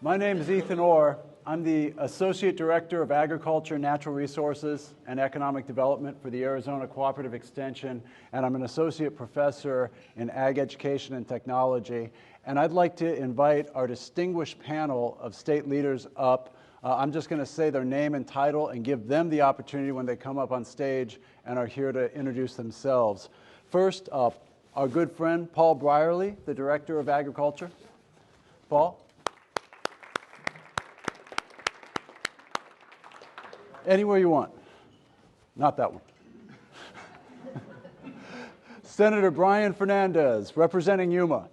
My name is Ethan Orr. I'm the Associate Director of Agriculture, Natural Resources, and Economic Development for the Arizona Cooperative Extension, and I'm an Associate Professor in Ag Education and Technology. And I'd like to invite our distinguished panel of state leaders up. I'm just going to say their name and title and give them the opportunity when they come up on stage and are here to introduce themselves. First, our good friend, Paul Brierley, the Director of Agriculture. Paul? Anywhere you want. Not that one. Senator Brian Fernandez, representing Yuma.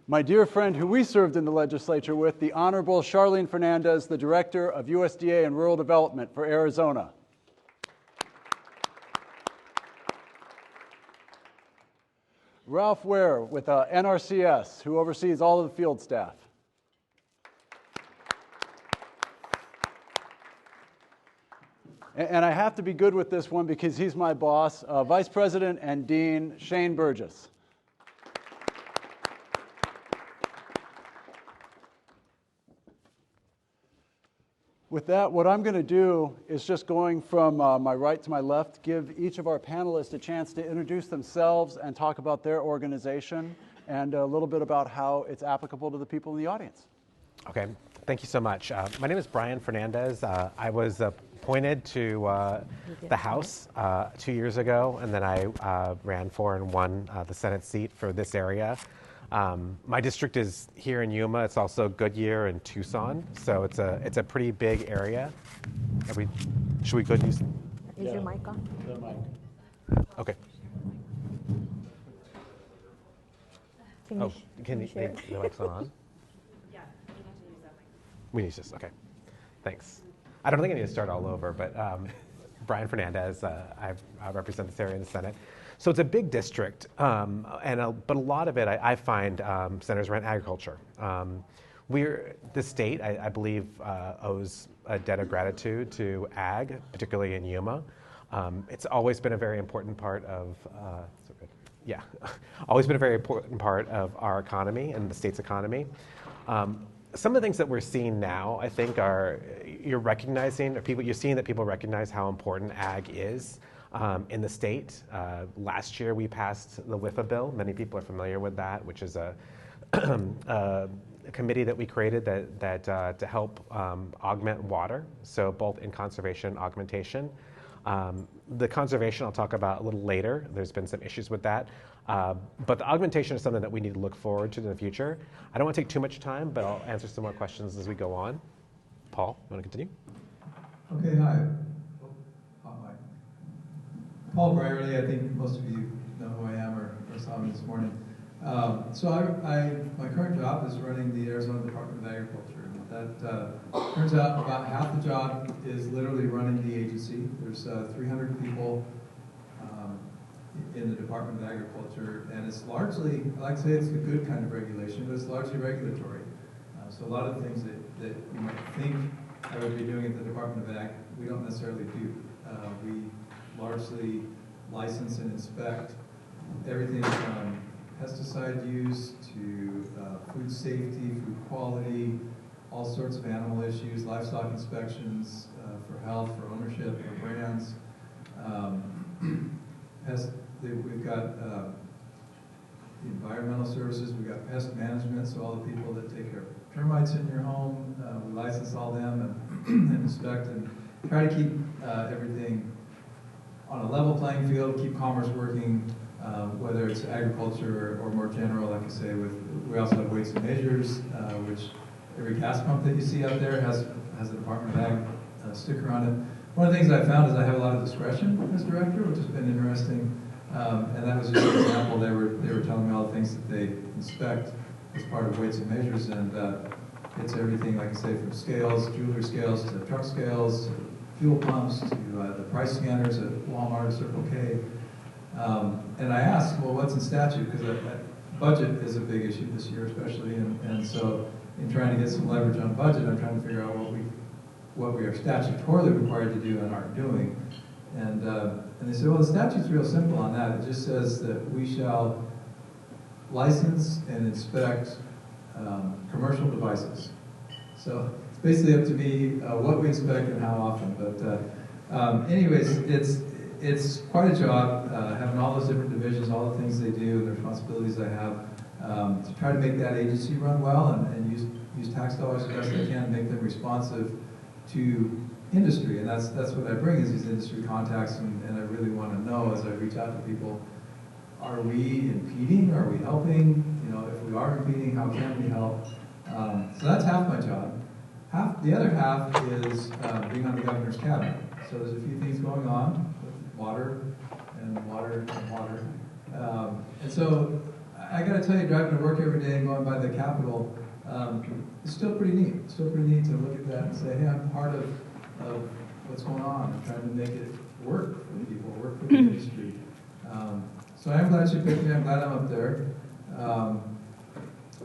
My dear friend who we served in the legislature with, the Honorable Charlene Fernandez, the Director of USDA and Rural Development for Arizona. Ralph Ware with NRCS, who oversees all of the field staff. And I have to be good with this one because he's my boss, Vice President and Dean Shane Burgess. With that, what I'm going to do is just going from my right to my left, give each of our panelists a chance to introduce themselves and talk about their organization and a little bit about how it's applicable to the people in the audience. Okay, thank you so much. My name is Brian Fernandez. I was appointed to the House 2 years ago, and then I ran for and won the Senate seat for this area. My district is here in Yuma. It's also Goodyear and Tucson, so it's a pretty big area. Should we go use? Is your mic on? The mic. Okay. Can you share? The mic's not on? Yeah, you have to use that mic. We need this. Okay. Thanks. I don't think I need to start all over, but Brian Fernandez, I represent this area in the Senate. So it's a big district, but a lot of it, I find, centers around agriculture. The state, I believe, owes a debt of gratitude to ag, particularly in Yuma. It's always been a very important part of, always been a very important part of our economy and the state's economy. Some of the things that we're seeing now, I think, are you're seeing that people recognize how important ag is. In the state, last year we passed the WIFA bill. Many people are familiar with that, which is a committee that we created that to help augment water, so both in conservation and augmentation. The conservation I'll talk about a little later. There's been some issues with that. But the augmentation is something that we need to look forward to in the future. I don't want to take too much time, but I'll answer some more questions as we go on. Paul, you want to continue? Okay, hi. Paul Brierley, I think most of you know who I am or saw me this morning. So my current job is running the Arizona Department of Agriculture. That turns out about half the job is literally running the agency. There's 300 people in the Department of Agriculture, and it's largely, I like to say it's a good kind of regulation, but it's largely regulatory. So a lot of the things that you might think I would be doing at the Department of Ag, we don't necessarily do. We largely license and inspect everything from pesticide use to food safety, food quality, all sorts of animal issues, livestock inspections for health, for ownership, for brands. We've got environmental services, we've got pest management, so all the people that take care of termites in your home, we license all them and inspect and try to keep everything on a level playing field, keep commerce working, whether it's agriculture or more general, like I say, we also have weights and measures, which every gas pump that you see out there has a Department of Ag sticker on it. One of the things I found is I have a lot of discretion as director, which has been interesting, and that was just an example. They were telling me all the things that they inspect as part of weights and measures, and it's everything, like I say, from scales, jewelry scales, to truck scales, to fuel pumps, to the price scanners at Walmart, Circle K. And I asked, well, what's in statute? Because budget is a big issue this year, especially, and so in trying to get some leverage on budget, I'm trying to figure out what we are statutorily required to do and aren't doing. And they said, well, the statute's real simple on that. It just says that we shall license and inspect commercial devices. So it's basically up to me what we inspect and how often. But anyways, it's quite a job having all those different divisions, all the things they do, and the responsibilities I have to try to make that agency run well and use tax dollars as best I can and make them responsive to industry. And that's what I bring is these industry contacts, and I really want to know as I reach out to people, are we impeding? Are we helping? You know, if we are impeding, how can we help? So that's half my job. The other half is being on the governor's cabinet. So there's a few things going on with water. And so I got to tell you, driving to work every day and going by the Capitol, it's still pretty neat. It's still pretty neat to look at that and say, hey, I'm part of what's going on. I'm trying to make it work for the people, work for the industry. So I'm glad you picked me. I'm glad I'm up there.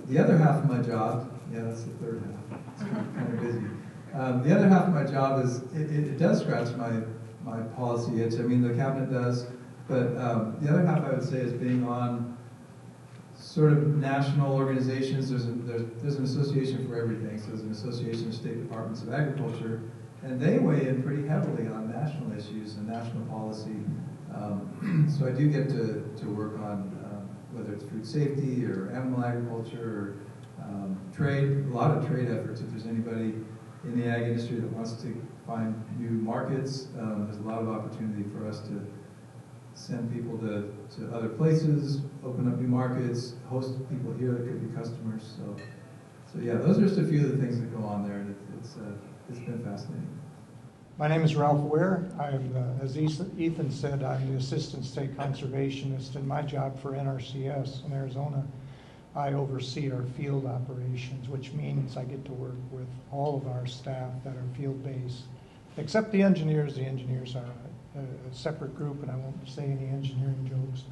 The other half of my job, that's the third half. It's kind of busy. The other half of my job is, it does scratch my policy itch. I mean, the cabinet does. But the other half, I would say, is being on sort of national organizations. There's an association for everything. So there's an association of state departments of agriculture, and they weigh in pretty heavily on national issues and national policy. So I do get to work on whether it's food safety or animal agriculture or trade, a lot of trade efforts. If there's anybody in the ag industry that wants to find new markets, there's a lot of opportunity for us to send people to other places, open up new markets, host people here that could be customers. So yeah, those are just a few of the things that go on there, and it's been fascinating. My name is Ralph Ware. I'm, as Ethan said, I'm the Assistant State Conservationist, and my job for NRCS in Arizona, I oversee our field operations, which means I get to work with all of our staff that are field-based, except the engineers. The engineers are a separate group, and I won't say any engineering jokes,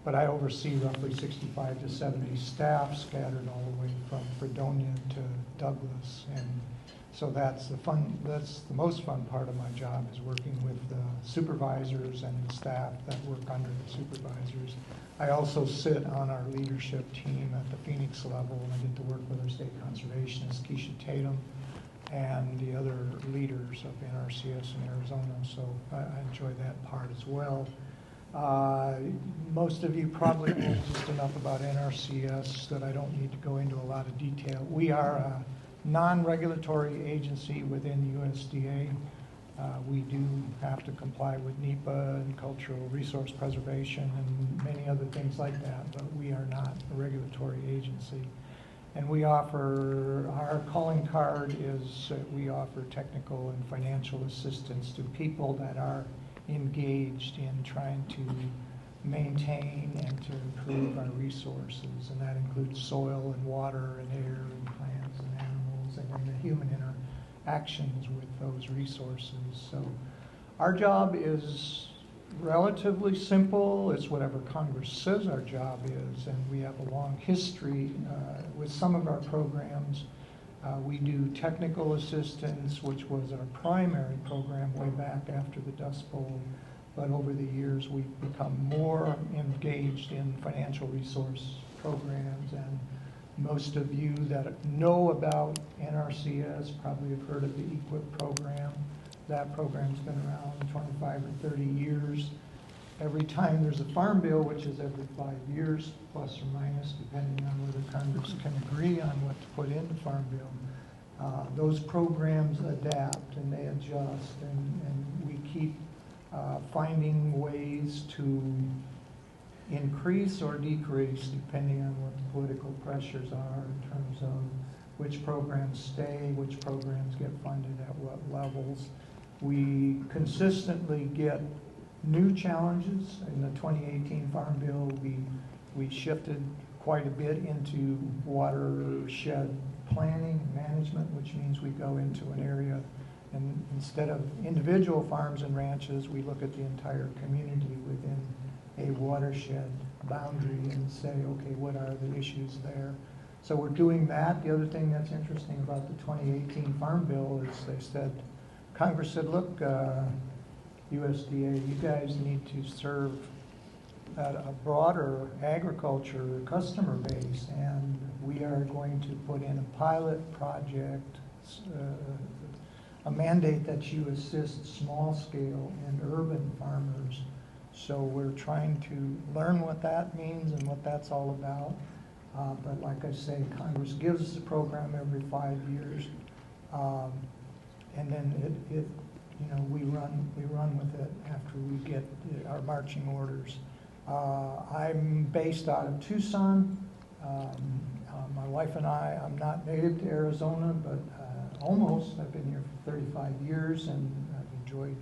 but I oversee roughly 65 to 70 staff scattered all the way from Fredonia to Douglas, and so that's the most fun part of my job, is working with the supervisors and the staff that work under the supervisors. I also sit on our leadership team at the Phoenix level, and I get to work with our state conservationist, Keisha Tatum, and the other leaders of NRCS in Arizona, so I enjoy that part as well. Most of you probably know just enough about NRCS that I don't need to go into a lot of detail. We are a non-regulatory agency within USDA. We do have to comply with NEPA and cultural resource preservation and many other things like that, but we are not a regulatory agency. And we offer, our calling card is we offer technical and financial assistance to people that are engaged in trying to maintain and to improve our resources, and that includes soil and water and air and plants and animals and then the human interactions with those resources. So our job is relatively simple. It's whatever Congress says our job is, and we have a long history with some of our programs. We do technical assistance, which was our primary program way back after the Dust Bowl, but over the years we've become more engaged in financial resource programs, and most of you that know about NRCS probably have heard of the EQIP program. That program's been around 25 or 30 years. Every time there's a farm bill, which is every 5 years, plus or minus, depending on whether Congress can agree on what to put in the farm bill, those programs adapt and they adjust, and we keep finding ways to increase or decrease depending on what the political pressures are in terms of which programs stay, which programs get funded at what levels. We consistently get new challenges. In the 2018 Farm Bill, we shifted quite a bit into watershed planning and management, which means we go into an area and instead of individual farms and ranches, we look at the entire community within a watershed boundary and say, okay, what are the issues there? So we're doing that. The other thing that's interesting about the 2018 Farm Bill is they said, Congress said, look, USDA, you guys need to serve at a broader agriculture customer base, and we are going to put in a pilot project, a mandate that you assist small scale and urban farmers. So we're trying to learn what that means and what that's all about. But like I say, Congress gives us a program every 5 years, and then we run with it after we get our marching orders. I'm based out of Tucson. My wife and I'm not native to Arizona, but almost. I've been here for 35 years, and I've enjoyed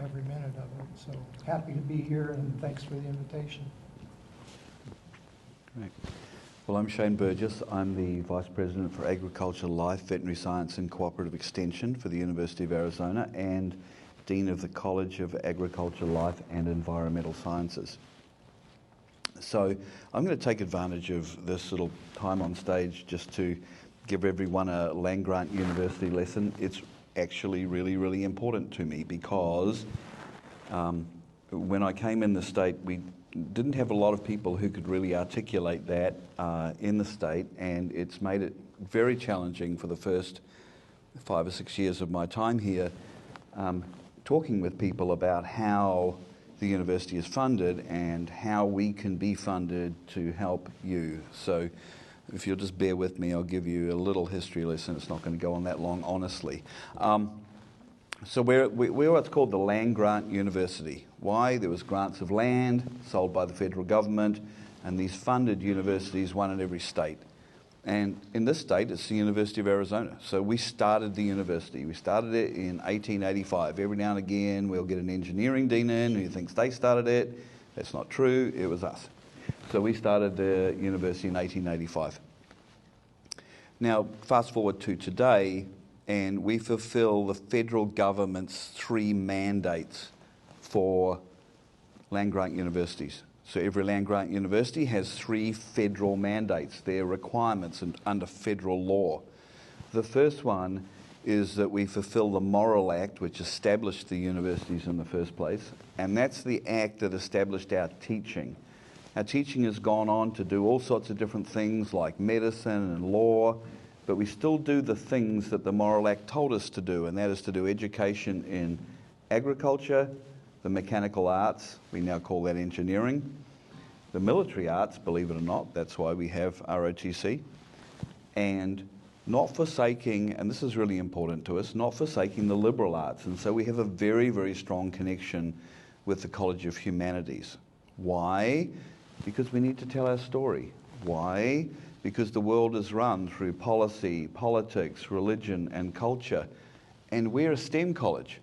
every minute of it. So happy to be here, and thanks for the invitation. Great. Well, I'm Shane Burgess. I'm the Vice President for Agriculture, Life, Veterinary Science and Cooperative Extension for the University of Arizona and Dean of the College of Agriculture, Life and Environmental Sciences. So I'm going to take advantage of this little time on stage just to give everyone a land-grant university lesson. It's actually really, really important to me because when I came in the state, we didn't have a lot of people who could really articulate that in the state, and it's made it very challenging for the first 5 or 6 years of my time here, talking with people about how the university is funded and how we can be funded to help you. So if you'll just bear with me, I'll give you a little history lesson. It's not going to go on that long, honestly. So we're what's called the Land Grant University. Why? There was grants of land sold by the federal government, and these funded universities, one in every state. And in this state, it's the University of Arizona. So we started the university. We started it in 1885. Every now and again, we'll get an engineering dean in who thinks they started it. That's not true. It was us. So we started the university in 1885. Now, fast forward to today, and we fulfill the federal government's 3 mandates for land-grant universities. So every land-grant university has 3 federal mandates. They're requirements under federal law. The first one is that we fulfill the Morrill Act, which established the universities in the first place, and that's the act that established our teaching. Our teaching has gone on to do all sorts of different things like medicine and law, but we still do the things that the Morrill Act told us to do, and that is to do education in agriculture, the mechanical arts, we now call that engineering, the military arts, believe it or not, that's why we have ROTC, and not forsaking, and this is really important to us, not forsaking the liberal arts. And so we have a very, very strong connection with the College of Humanities. Why? Because we need to tell our story. Why? Because the world is run through policy, politics, religion, and culture. And we're a STEM college.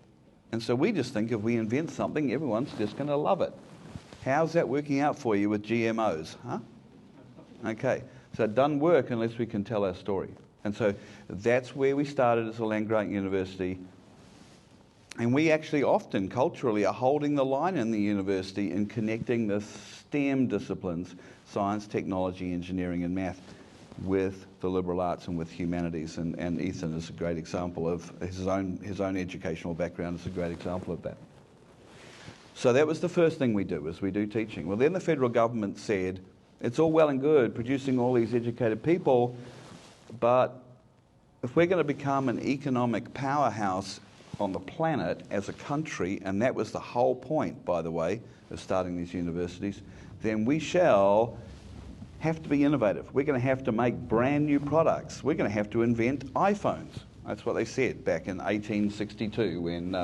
And so we just think if we invent something, everyone's just going to love it. How's that working out for you with GMOs? Huh? Okay. So it doesn't work unless we can tell our story. And so that's where we started as a land-grant university. And we actually often, culturally, are holding the line in the university in connecting the STEM disciplines, science, technology, engineering, and math, with the liberal arts and with humanities. And Ethan is a great example of his own educational background is a great example of that. So that was the first thing we do, is we do teaching. Well, then the federal government said, it's all well and good producing all these educated people, but if we're going to become an economic powerhouse on the planet as a country, and that was the whole point, by the way, of starting these universities, then we shall have to be innovative. We're going to have to make brand new products. We're going to have to invent iPhones. That's what they said back in 1862 when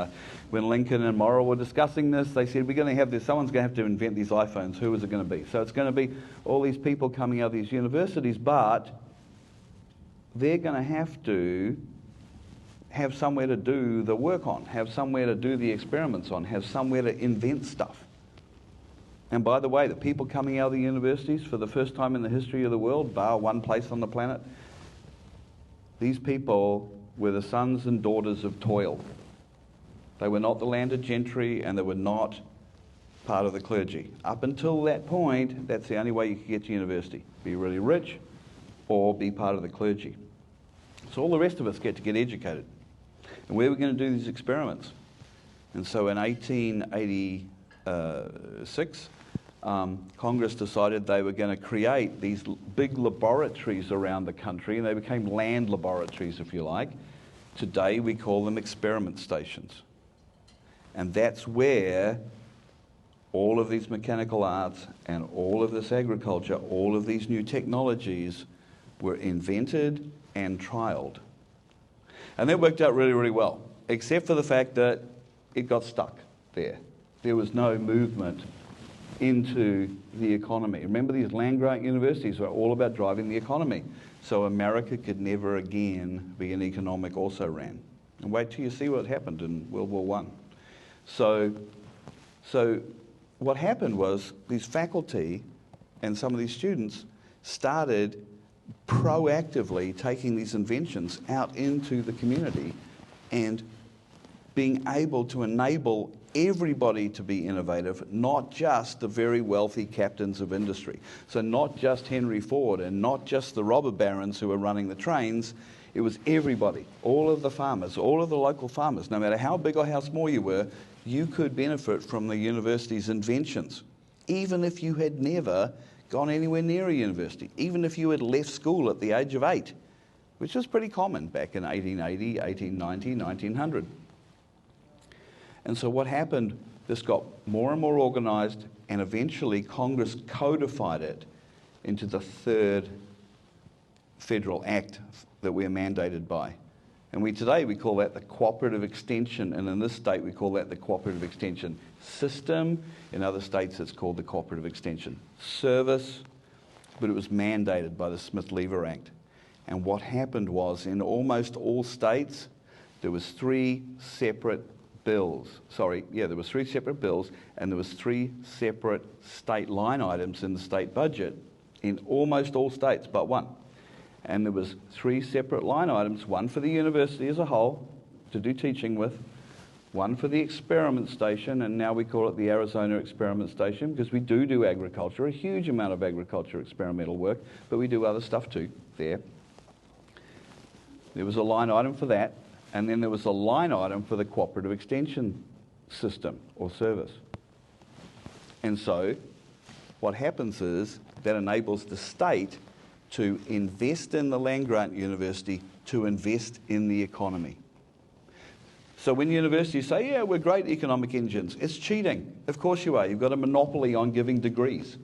Lincoln and Morrill were discussing this. They said, we're going to have this, someone's going to have to invent these iPhones. Who is it going to be? So it's going to be all these people coming out of these universities, but they're going to have somewhere to do the work on, have somewhere to do the experiments on, have somewhere to invent stuff. And by the way, the people coming out of the universities for the first time in the history of the world, bar one place on the planet, these people were the sons and daughters of toil. They were not the landed gentry, and they were not part of the clergy. Up until that point, that's the only way you could get to university. Be really rich or be part of the clergy. So all the rest of us get to get educated. And where are we going to do these experiments? And so in 1886, Congress decided they were going to create these big laboratories around the country, and they became land laboratories, if you like. Today we call them experiment stations. And that's where all of these mechanical arts and all of this agriculture, all of these new technologies were invented and trialed. And that worked out really, really well, except for the fact that it got stuck there. There was no movement into the economy. Remember, these land-grant universities were all about driving the economy. So America could never again be an economic also-ran. And wait till you see what happened in World War I. So what happened was these faculty and some of these students started proactively taking these inventions out into the community and being able to enable everybody to be innovative, not just the very wealthy captains of industry. So not just Henry Ford and not just the robber barons who were running the trains. It was everybody, all of the farmers, all of the local farmers. No matter how big or how small you were, you could benefit from the university's inventions, even if you had never gone anywhere near a university, even if you had left school at the age of 8, which was pretty common back in 1880, 1890, 1900. And so what happened, this got more and more organized, and eventually Congress codified it into the 3rd Federal Act that we're mandated by. And today we call that the cooperative extension, and in this state we call that the cooperative extension system. In other states it's called the cooperative extension service, but it was mandated by the Smith-Lever Act. And what happened was, in almost all states, there was 3 separate bills. There was 3 separate bills, and there was 3 separate state line items in the state budget in almost all states but one. And there was 3 separate line items, one for the university as a whole to do teaching with, one for the experiment station, and now we call it the Arizona Experiment Station because we do agriculture, a huge amount of agriculture experimental work, but we do other stuff too there. There was a line item for that, and then there was a line item for the cooperative extension system or service. And so what happens is that enables the state to invest in the land-grant university to invest in the economy. So when universities say, yeah, we're great economic engines, it's cheating. Of course you are. You've got a monopoly on giving degrees.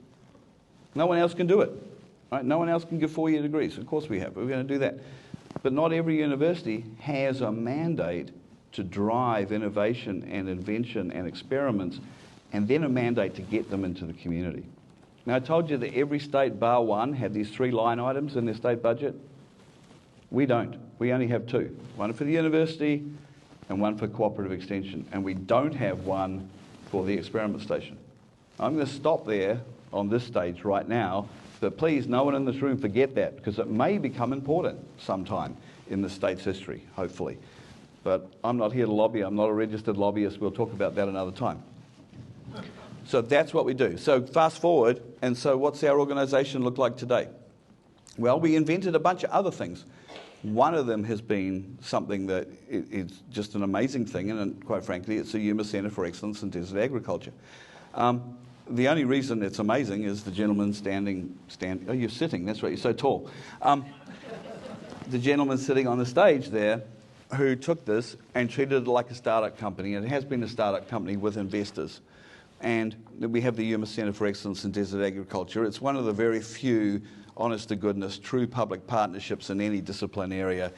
No one else can do it. Right? No one else can give 4-year degrees. Of course we have. We're going to do that. But not every university has a mandate to drive innovation and invention and experiments, and then a mandate to get them into the community. Now, I told you that every state bar one had these 3 line items in their state budget. We don't. We only have 2. One for the university and one for cooperative extension. And we don't have one for the experiment station. I'm going to stop there on this stage right now, but please, no one in this room forget that, because it may become important sometime in the state's history, hopefully. But I'm not here to lobby. I'm not a registered lobbyist. We'll talk about that another time. So that's what we do. So fast forward, and so what's our organisation look like today? Well, we invented a bunch of other things. One of them has been something that is just an amazing thing, and quite frankly, it's the Yuma Centre for Excellence in Desert Agriculture. The only reason it's amazing is the gentleman standing. Oh, you're sitting. That's right. You're so tall. The gentleman sitting on the stage there, who took this and treated it like a startup company, and it has been a startup company with investors. And we have the Yuma Centre for Excellence in Desert Agriculture. It's one of the very few, honest-to-goodness, true public partnerships in any discipline area,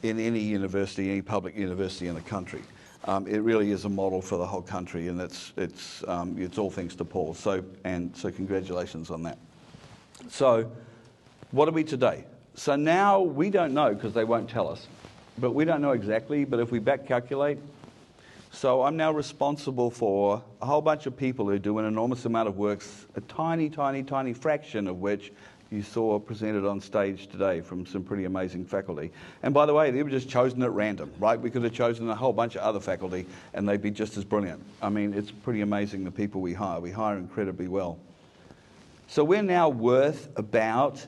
in any university, any public university in the country. It really is a model for the whole country, and it's all thanks to Paul. So congratulations on that. So what are we today? So now we don't know because they won't tell us, but we don't know exactly. But if we back calculate, so I'm now responsible for a whole bunch of people who do an enormous amount of work, a tiny, tiny, tiny fraction of which you saw presented on stage today from some pretty amazing faculty. And by the way, they were just chosen at random, right? We could have chosen a whole bunch of other faculty and they'd be just as brilliant. I mean, it's pretty amazing the people we hire. We hire incredibly well. So we're now worth about,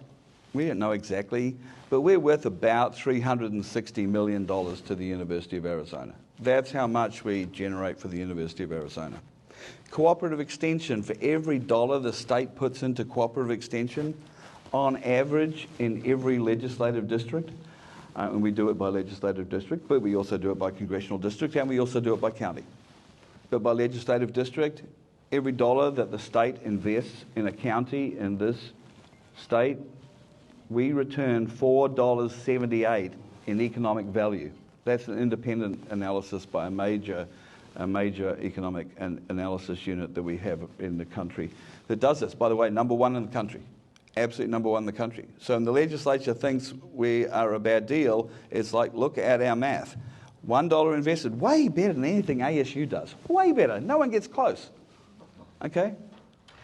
we don't know exactly, but we're worth about $360 million to the University of Arizona. That's how much we generate for the University of Arizona. Cooperative extension, for every dollar the state puts into cooperative extension, on average in every legislative district, and we do it by legislative district, but we also do it by congressional district, and we also do it by county. But by legislative district, every dollar that the state invests in a county in this state, we return $4.78 in economic value. That's an independent analysis by a major economic analysis unit that we have in the country that does this. By the way, number one in the country. Absolutely number one in the country. So when the legislature thinks we are a bad deal, it's like, look at our math. $1 invested, way better than anything ASU does. Way better. No one gets close. Okay?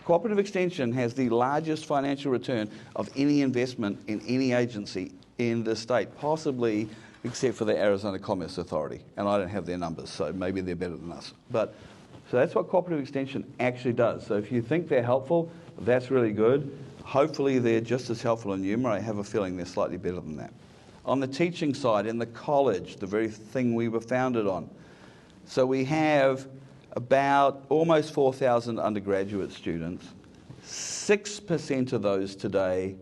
Cooperative extension has the largest financial return of any investment in any agency in the state, possibly except for the Arizona Commerce Authority. And I don't have their numbers, so maybe they're better than us. But so that's what cooperative extension actually does. So if you think they're helpful, that's really good. Hopefully they're just as helpful in UMA. I have a feeling they're slightly better than that. On the teaching side, in the college, the very thing we were founded on. So we have about almost 4,000 undergraduate students. 6% of those today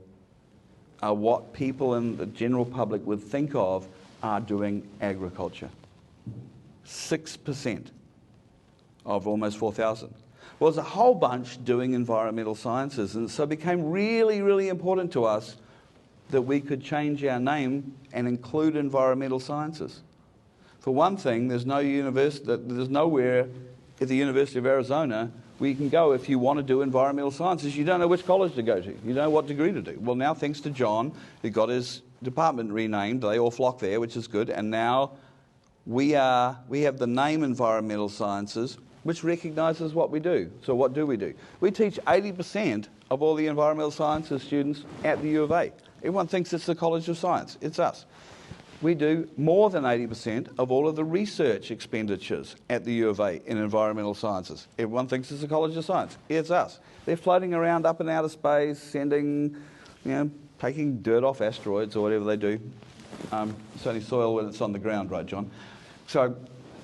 are what people in the general public would think of are doing agriculture. 6% of almost 4,000. Well, there's a whole bunch doing environmental sciences, and so it became really, really important to us that we could change our name and include environmental sciences. For one thing, there's nowhere at the University of Arizona where you can go if you want to do environmental sciences. You don't know which college to go to. You don't know what degree to do. Well, now thanks to John, who got his department renamed, they all flock there, which is good, and now we have the name environmental sciences, which recognises what we do. So what do? We teach 80% of all the environmental sciences students at the U of A. Everyone thinks it's the College of Science. It's us. We do more than 80% of all of the research expenditures at the U of A in environmental sciences. Everyone thinks it's the College of Science. It's us. They're floating around up in outer space, sending, taking dirt off asteroids or whatever they do. It's only soil when it's on the ground, right, John? So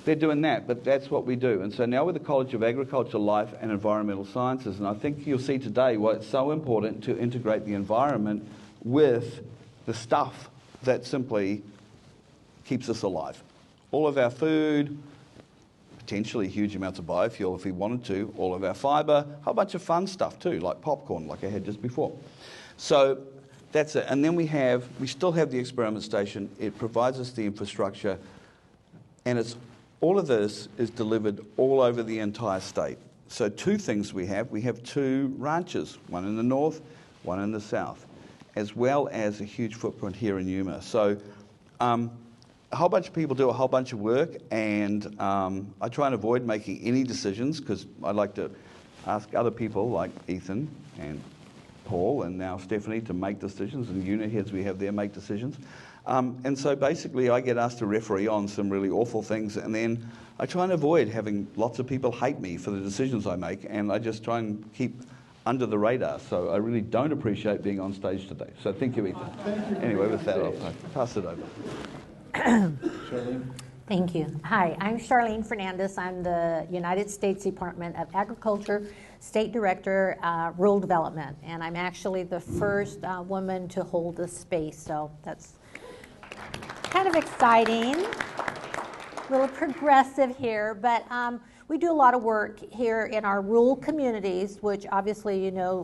they're doing that, but that's what we do. And so now we're the College of Agriculture, Life and Environmental Sciences, and I think you'll see today why it's so important to integrate the environment with the stuff that simply keeps us alive. All of our food, potentially huge amounts of biofuel if we wanted to, all of our fibre, a whole bunch of fun stuff too, like popcorn, like I had just before. So that's it. And then we still have the experiment station. It provides us the infrastructure, and all of this is delivered all over the entire state. So two things we have. We have two ranches, one in the north, one in the south, as well as a huge footprint here in Yuma. So a whole bunch of people do a whole bunch of work, and I try and avoid making any decisions because I like to ask other people like Ethan and Paul and now Stephanie to make decisions, and unit heads we have there make decisions. And so basically I get asked to referee on some really awful things, and then I try and avoid having lots of people hate me for the decisions I make, and I just try and keep under the radar. So I really don't appreciate being on stage today. So thank you, Ethan. Anyway, with that, I'll pass it over. Charlene? Thank you. Hi, I'm Charlene Fernandez. I'm the United States Department of Agriculture State Director, Rural Development, and I'm actually the first woman to hold this space, so that's kind of exciting. A little progressive here, but we do a lot of work here in our rural communities, which obviously you know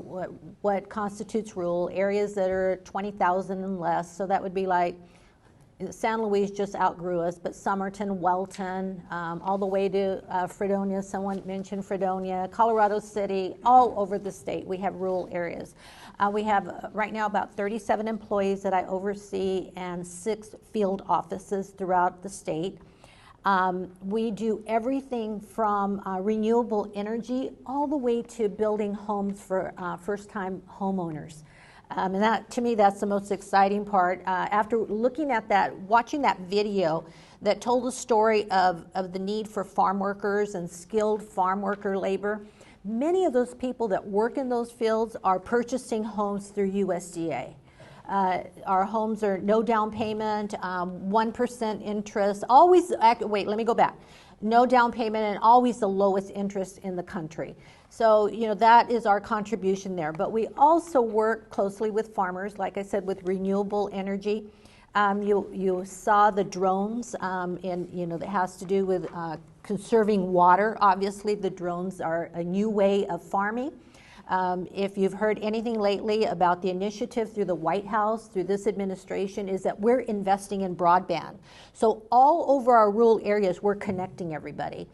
what constitutes rural, areas that are 20,000 and less, so that would be like San Luis just outgrew us, but Somerton, Welton, all the way to Fredonia, someone mentioned Fredonia, Colorado City, all over the state we have rural areas. We have right now about 37 employees that I oversee and 6 field offices throughout the state. We do everything from renewable energy all the way to building homes for first-time homeowners. And that, to me, that's the most exciting part. After looking at that, watching that video that told the story of the need for farm workers and skilled farm worker labor, many of those people that work in those fields are purchasing homes through USDA. Our homes are no down payment, 1% interest, always, wait, let me go back. No down payment and always the lowest interest in the country. So, that is our contribution there. But we also work closely with farmers, like I said, with renewable energy. You saw the drones, that has to do with conserving water. Obviously, the drones are a new way of farming. If you've heard anything lately about the initiative through the White House, through this administration, is that we're investing in broadband. So all over our rural areas, we're connecting everybody.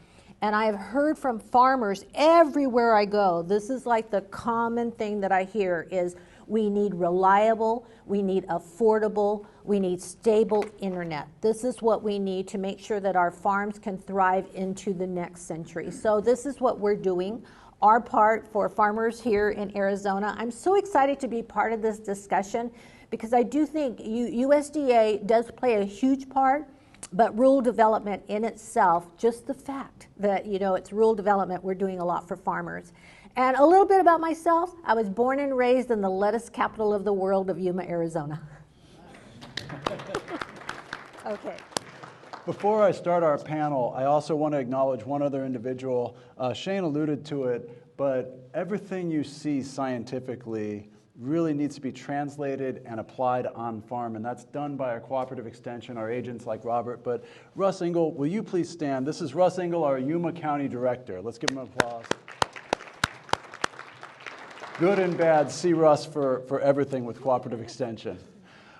And I have heard from farmers everywhere I go, this is like the common thing that I hear is we need reliable, we need affordable, we need stable internet. This is what we need to make sure that our farms can thrive into the next century. So this is what we're doing. Our part for farmers here in Arizona. I'm so excited to be part of this discussion because I do think USDA does play a huge part, but rural development in itself, just the fact that it's rural development, we're doing a lot for farmers. And a little bit about myself, I was born and raised in the lettuce capital of the world of Yuma, Arizona. Okay. Before I start our panel, I also want to acknowledge one other individual. Shane alluded to it, but everything you see scientifically really needs to be translated and applied on farm, and that's done by our cooperative extension, our agents like Robert. But Russ Engel, will you please stand? This is Russ Engel, our Yuma County Director. Let's give him an applause. Good and bad, see Russ for everything with cooperative extension.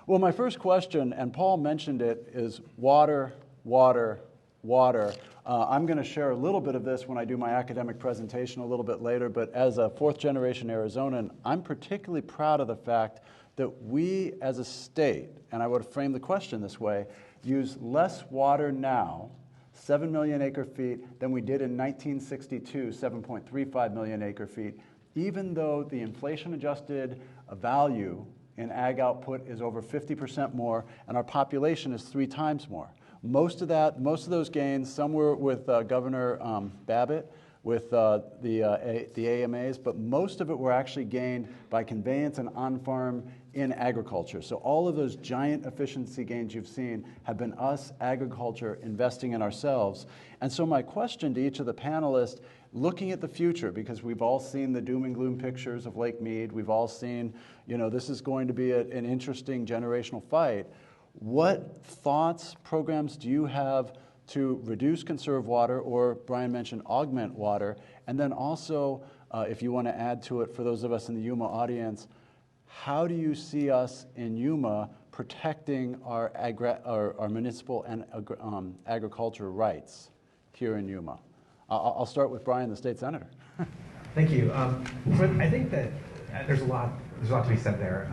Well, my first question, and Paul mentioned it, is water, water, water. I'm going to share a little bit of this when I do my academic presentation a little bit later, but as a fourth-generation Arizonan, I'm particularly proud of the fact that we as a state, and I would frame the question this way, use less water now, 7 million acre-feet, than we did in 1962, 7.35 million acre-feet, even though the inflation-adjusted value in ag output is over 50% more, and our population is 3 times more. Most of those gains, some were with Governor Babbitt, with the AMAs, but most of it were actually gained by conveyance and on-farm in agriculture. So all of those giant efficiency gains you've seen have been us, agriculture, investing in ourselves. And so my question to each of the panelists, looking at the future, because we've all seen the doom and gloom pictures of Lake Mead, we've all seen, this is going to be an interesting generational fight. What thoughts, programs do you have to reduce conserve water, or Brian mentioned augment water, and then also, if you want to add to it for those of us in the Yuma audience, how do you see us in Yuma protecting our municipal and agriculture rights here in Yuma? I'll start with Brian, the state senator. Thank you. I think that there's a lot to be said there.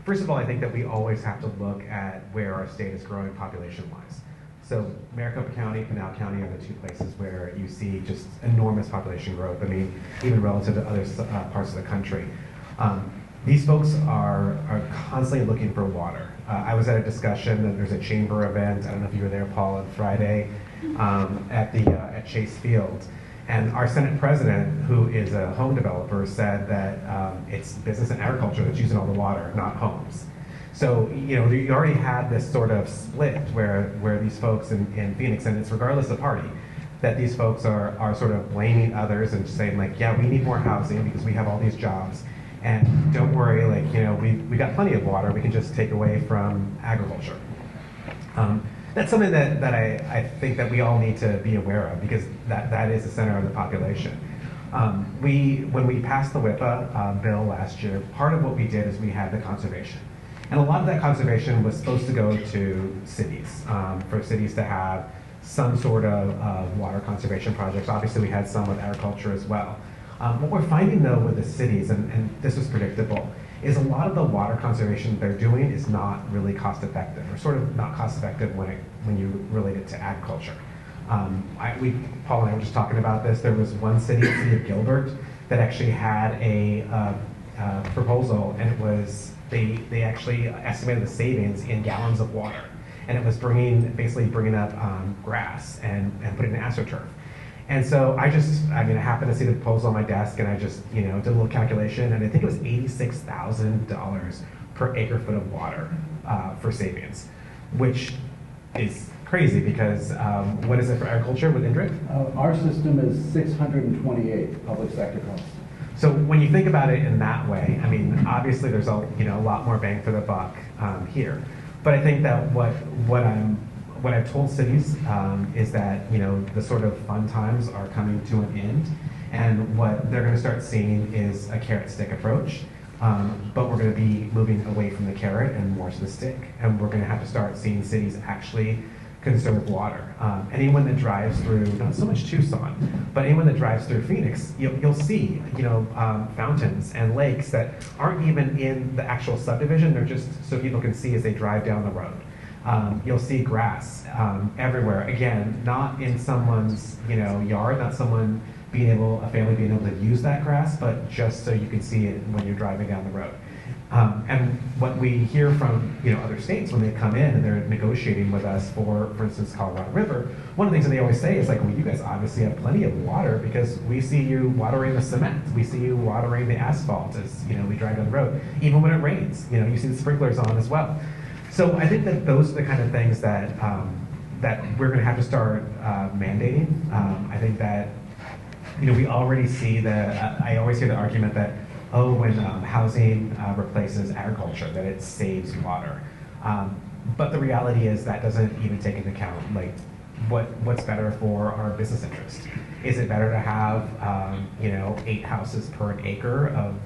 First of all, I think that we always have to look at where our state is growing population-wise. So Maricopa County, Pinal County are the 2 places where you see just enormous population growth. I mean, even relative to other parts of the country. These folks are constantly looking for water. I was at a discussion, and there's a chamber event, I don't know if you were there, Paul, on Friday, at Chase Field. And our Senate president, who is a home developer, said that it's business and agriculture that's using all the water, not homes. So, you already had this sort of split where these folks in Phoenix, and it's regardless of party, that these folks are sort of blaming others and saying like, yeah, we need more housing because we have all these jobs. And don't worry, we got plenty of water, we can just take away from agriculture. That's something that I think that we all need to be aware of, because that is the center of the population. When we passed the WIPA bill last year, part of what we did is we had the conservation. And a lot of that conservation was supposed to go to cities, for cities to have some sort of water conservation projects. Obviously, we had some with agriculture as well. What we're finding, though, with the cities, and this was predictable, is a lot of the water conservation they're doing is not really cost effective, or sort of not cost effective when you relate it to agriculture. Paul and I were just talking about this. There was one city, the city of Gilbert, that actually had a proposal, and it was they actually estimated the savings in gallons of water, and it was basically bringing up grass and putting in AstroTurf. And so I happened to see the proposal on my desk, and I just, did a little calculation, and I think it was $86,000 per acre foot of water for sapiens, which is crazy because what is it for agriculture with INDRIT? Our system is 628 public sector costs. So when you think about it in that way, I mean, obviously there's a lot more bang for the buck here. But I think that what I've told cities is that the sort of fun times are coming to an end, and what they're going to start seeing is a carrot stick approach. But we're going to be moving away from the carrot and more to the stick, and we're going to have to start seeing cities actually conserve water. Anyone that drives through, not so much Tucson, but anyone that drives through Phoenix, you'll see fountains and lakes that aren't even in the actual subdivision. They're just so people can see as they drive down the road. You'll see grass everywhere. Again, not in someone's yard, not someone a family being able to use that grass, but just so you can see it when you're driving down the road. And what we hear from other states when they come in and they're negotiating with us for instance, Colorado River, one of the things that they always say is like, well, you guys obviously have plenty of water because we see you watering the cement, we see you watering the asphalt as we drive down the road. Even when it rains, you see the sprinklers on as well. So I think that those are the kind of things that that we're going to have to start mandating. I think that we already see I always hear the argument that, oh, when housing replaces agriculture, that it saves water. But the reality is that doesn't even take into account what's better for our business interest. Is it better to have 8 houses per an acre of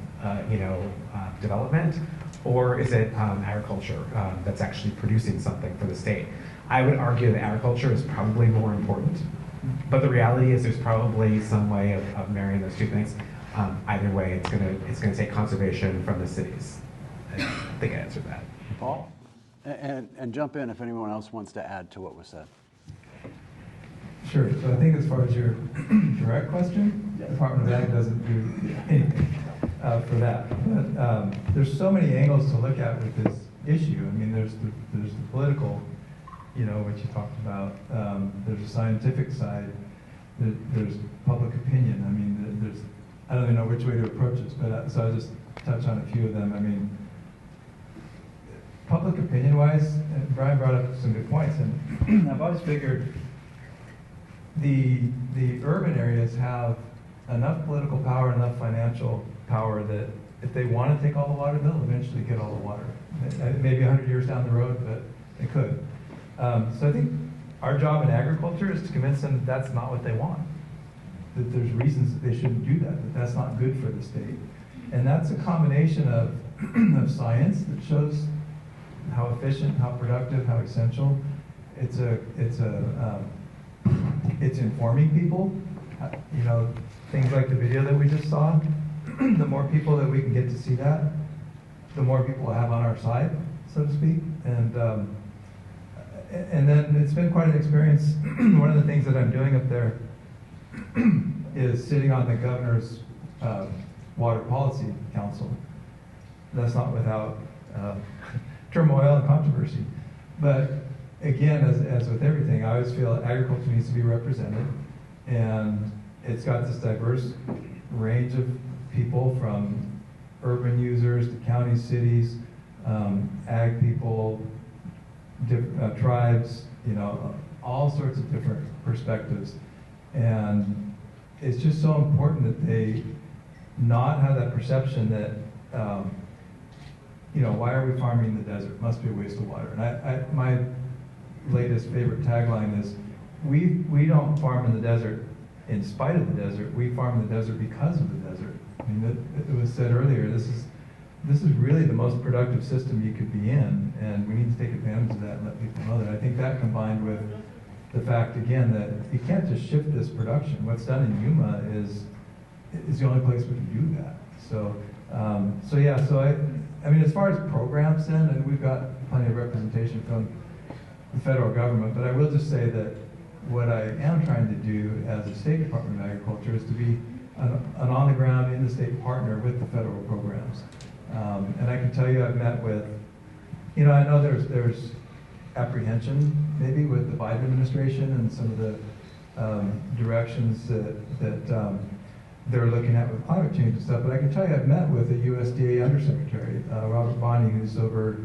development, or is it agriculture that's actually producing something for the state? I would argue that agriculture is probably more important. But the reality is there's probably some way of marrying those two things. Either way, it's gonna take conservation from the cities. I think I answered that. Paul? And jump in if anyone else wants to add to what was said. Sure. So I think as far as your direct question, the Department of Ag doesn't do anything for that. But there's so many angles to look at with this issue. I mean, there's the political, what you talked about. There's a scientific side. There's public opinion. I mean, I don't even know which way to approach this, but so I'll just touch on a few of them. I mean, public opinion-wise, Brian brought up some good points, and I've always figured the urban areas have enough political power, enough financial power that if they want to take all the water, they'll eventually get all the water. Maybe 100 years down the road, but they could. So I think our job in agriculture is to convince them that that's not what they want, that there's reasons that they shouldn't do that that's not good for the state. And that's a combination of science that shows how efficient, how productive, how essential. It's informing people. Things like the video that we just saw. The more people that we can get to see that, the more people we'll have on our side, so to speak. And then it's been quite an experience. One of the things that I'm doing up there is sitting on the governor's Water Policy Council. That's not without turmoil and controversy. But again, as with everything, I always feel agriculture needs to be represented. And it's got this diverse range of people, from urban users to county cities, ag people, tribes, all sorts of different perspectives. And it's just so important that they not have that perception that, why are we farming in the desert? Must be a waste of water. And my latest favorite tagline is, we don't farm in the desert in spite of the desert. We farm in the desert because of the desert. I mean, it was said earlier, this is really the most productive system you could be in, and we need to take advantage of that and let people know that. I think that, combined with the fact, again, that you can't just shift this production. What's done in Yuma is the only place we can do that. So I mean, as far as programs then, and we've got plenty of representation from the federal government, but I will just say that what I am trying to do as a State Department of Agriculture is to be an on-the-ground, in-the-state partner with the federal programs. And I can tell you, I've met with, I know there's apprehension maybe with the Biden administration and some of the directions that they're looking at with climate change and stuff. But I can tell you, I've met with a USDA Undersecretary, Robert Bonney, who's over,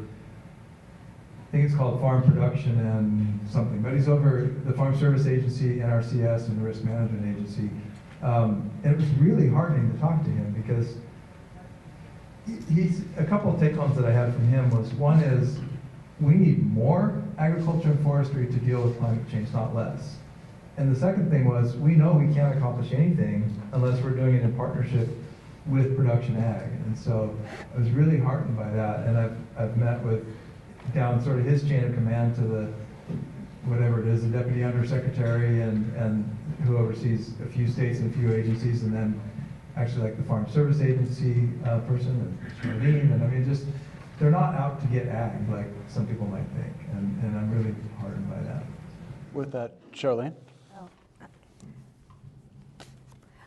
I think it's called Farm Production and something, but he's over the Farm Service Agency, NRCS, and the Risk Management Agency. And it was really heartening to talk to him because he's, a couple of take-homes that I had from him was, one is, we need more agriculture and forestry to deal with climate change, not less. And the second thing was, we know we can't accomplish anything unless we're doing it in partnership with production ag. And so I was really heartened by that. And I've met with, down sort of his chain of command to the, whatever it is, the Deputy Undersecretary and who oversees a few states and a few agencies, and then actually like the Farm Service Agency person, and Charlene, and I mean, just, they're not out to get ag like some people might think. And I'm really heartened by that. With that, Charlene?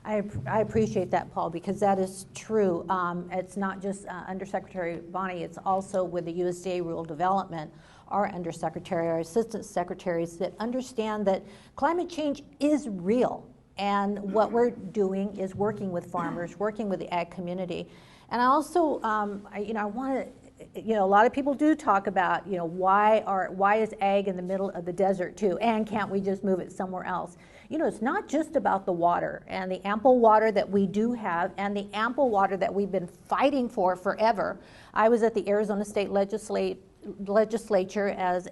I appreciate that, Paul, because that is true. It's not just Undersecretary Bonney, it's also with the USDA Rural Development, our Undersecretary, our Assistant Secretaries that understand that climate change is real. And what we're doing is working with farmers, working with the ag community. And I also, I want to, a lot of people do talk about, why is ag in the middle of the desert too, and can't we just move it somewhere else? It's not just about the water and the ample water that we do have and the ample water that we've been fighting for forever. I was at the Arizona State Legislature, as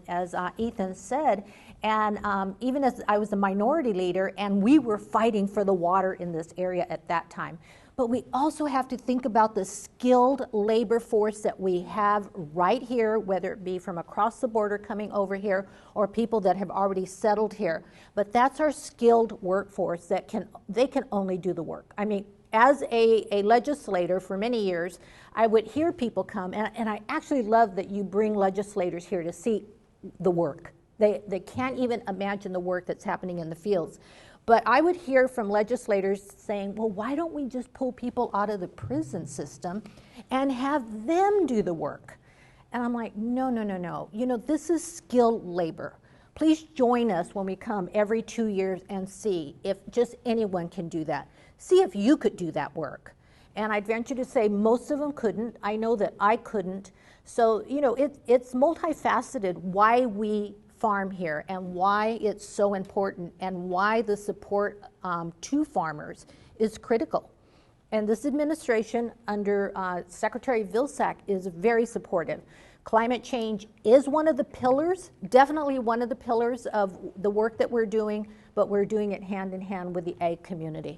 Ethan said, and even as I was a minority leader, and we were fighting for the water in this area at that time. But we also have to think about the skilled labor force that we have right here, whether it be from across the border coming over here or people that have already settled here. But that's our skilled workforce that can only do the work. I mean, as a legislator for many years, I would hear people come, and I actually love that you bring legislators here to see the work. They can't even imagine the work that's happening in the fields. But I would hear from legislators saying, well, why don't we just pull people out of the prison system and have them do the work? And I'm like, no. This is skilled labor. Please join us when we come every 2 years and see if just anyone can do that. See if you could do that work. And I'd venture to say most of them couldn't. I know that I couldn't. So, it's multifaceted why we farm here and why it's so important and why the support to farmers is critical. And this administration under Secretary Vilsack is very supportive. Climate change is one of the pillars, definitely one of the pillars of the work that we're doing, but we're doing it hand in hand with the ag community.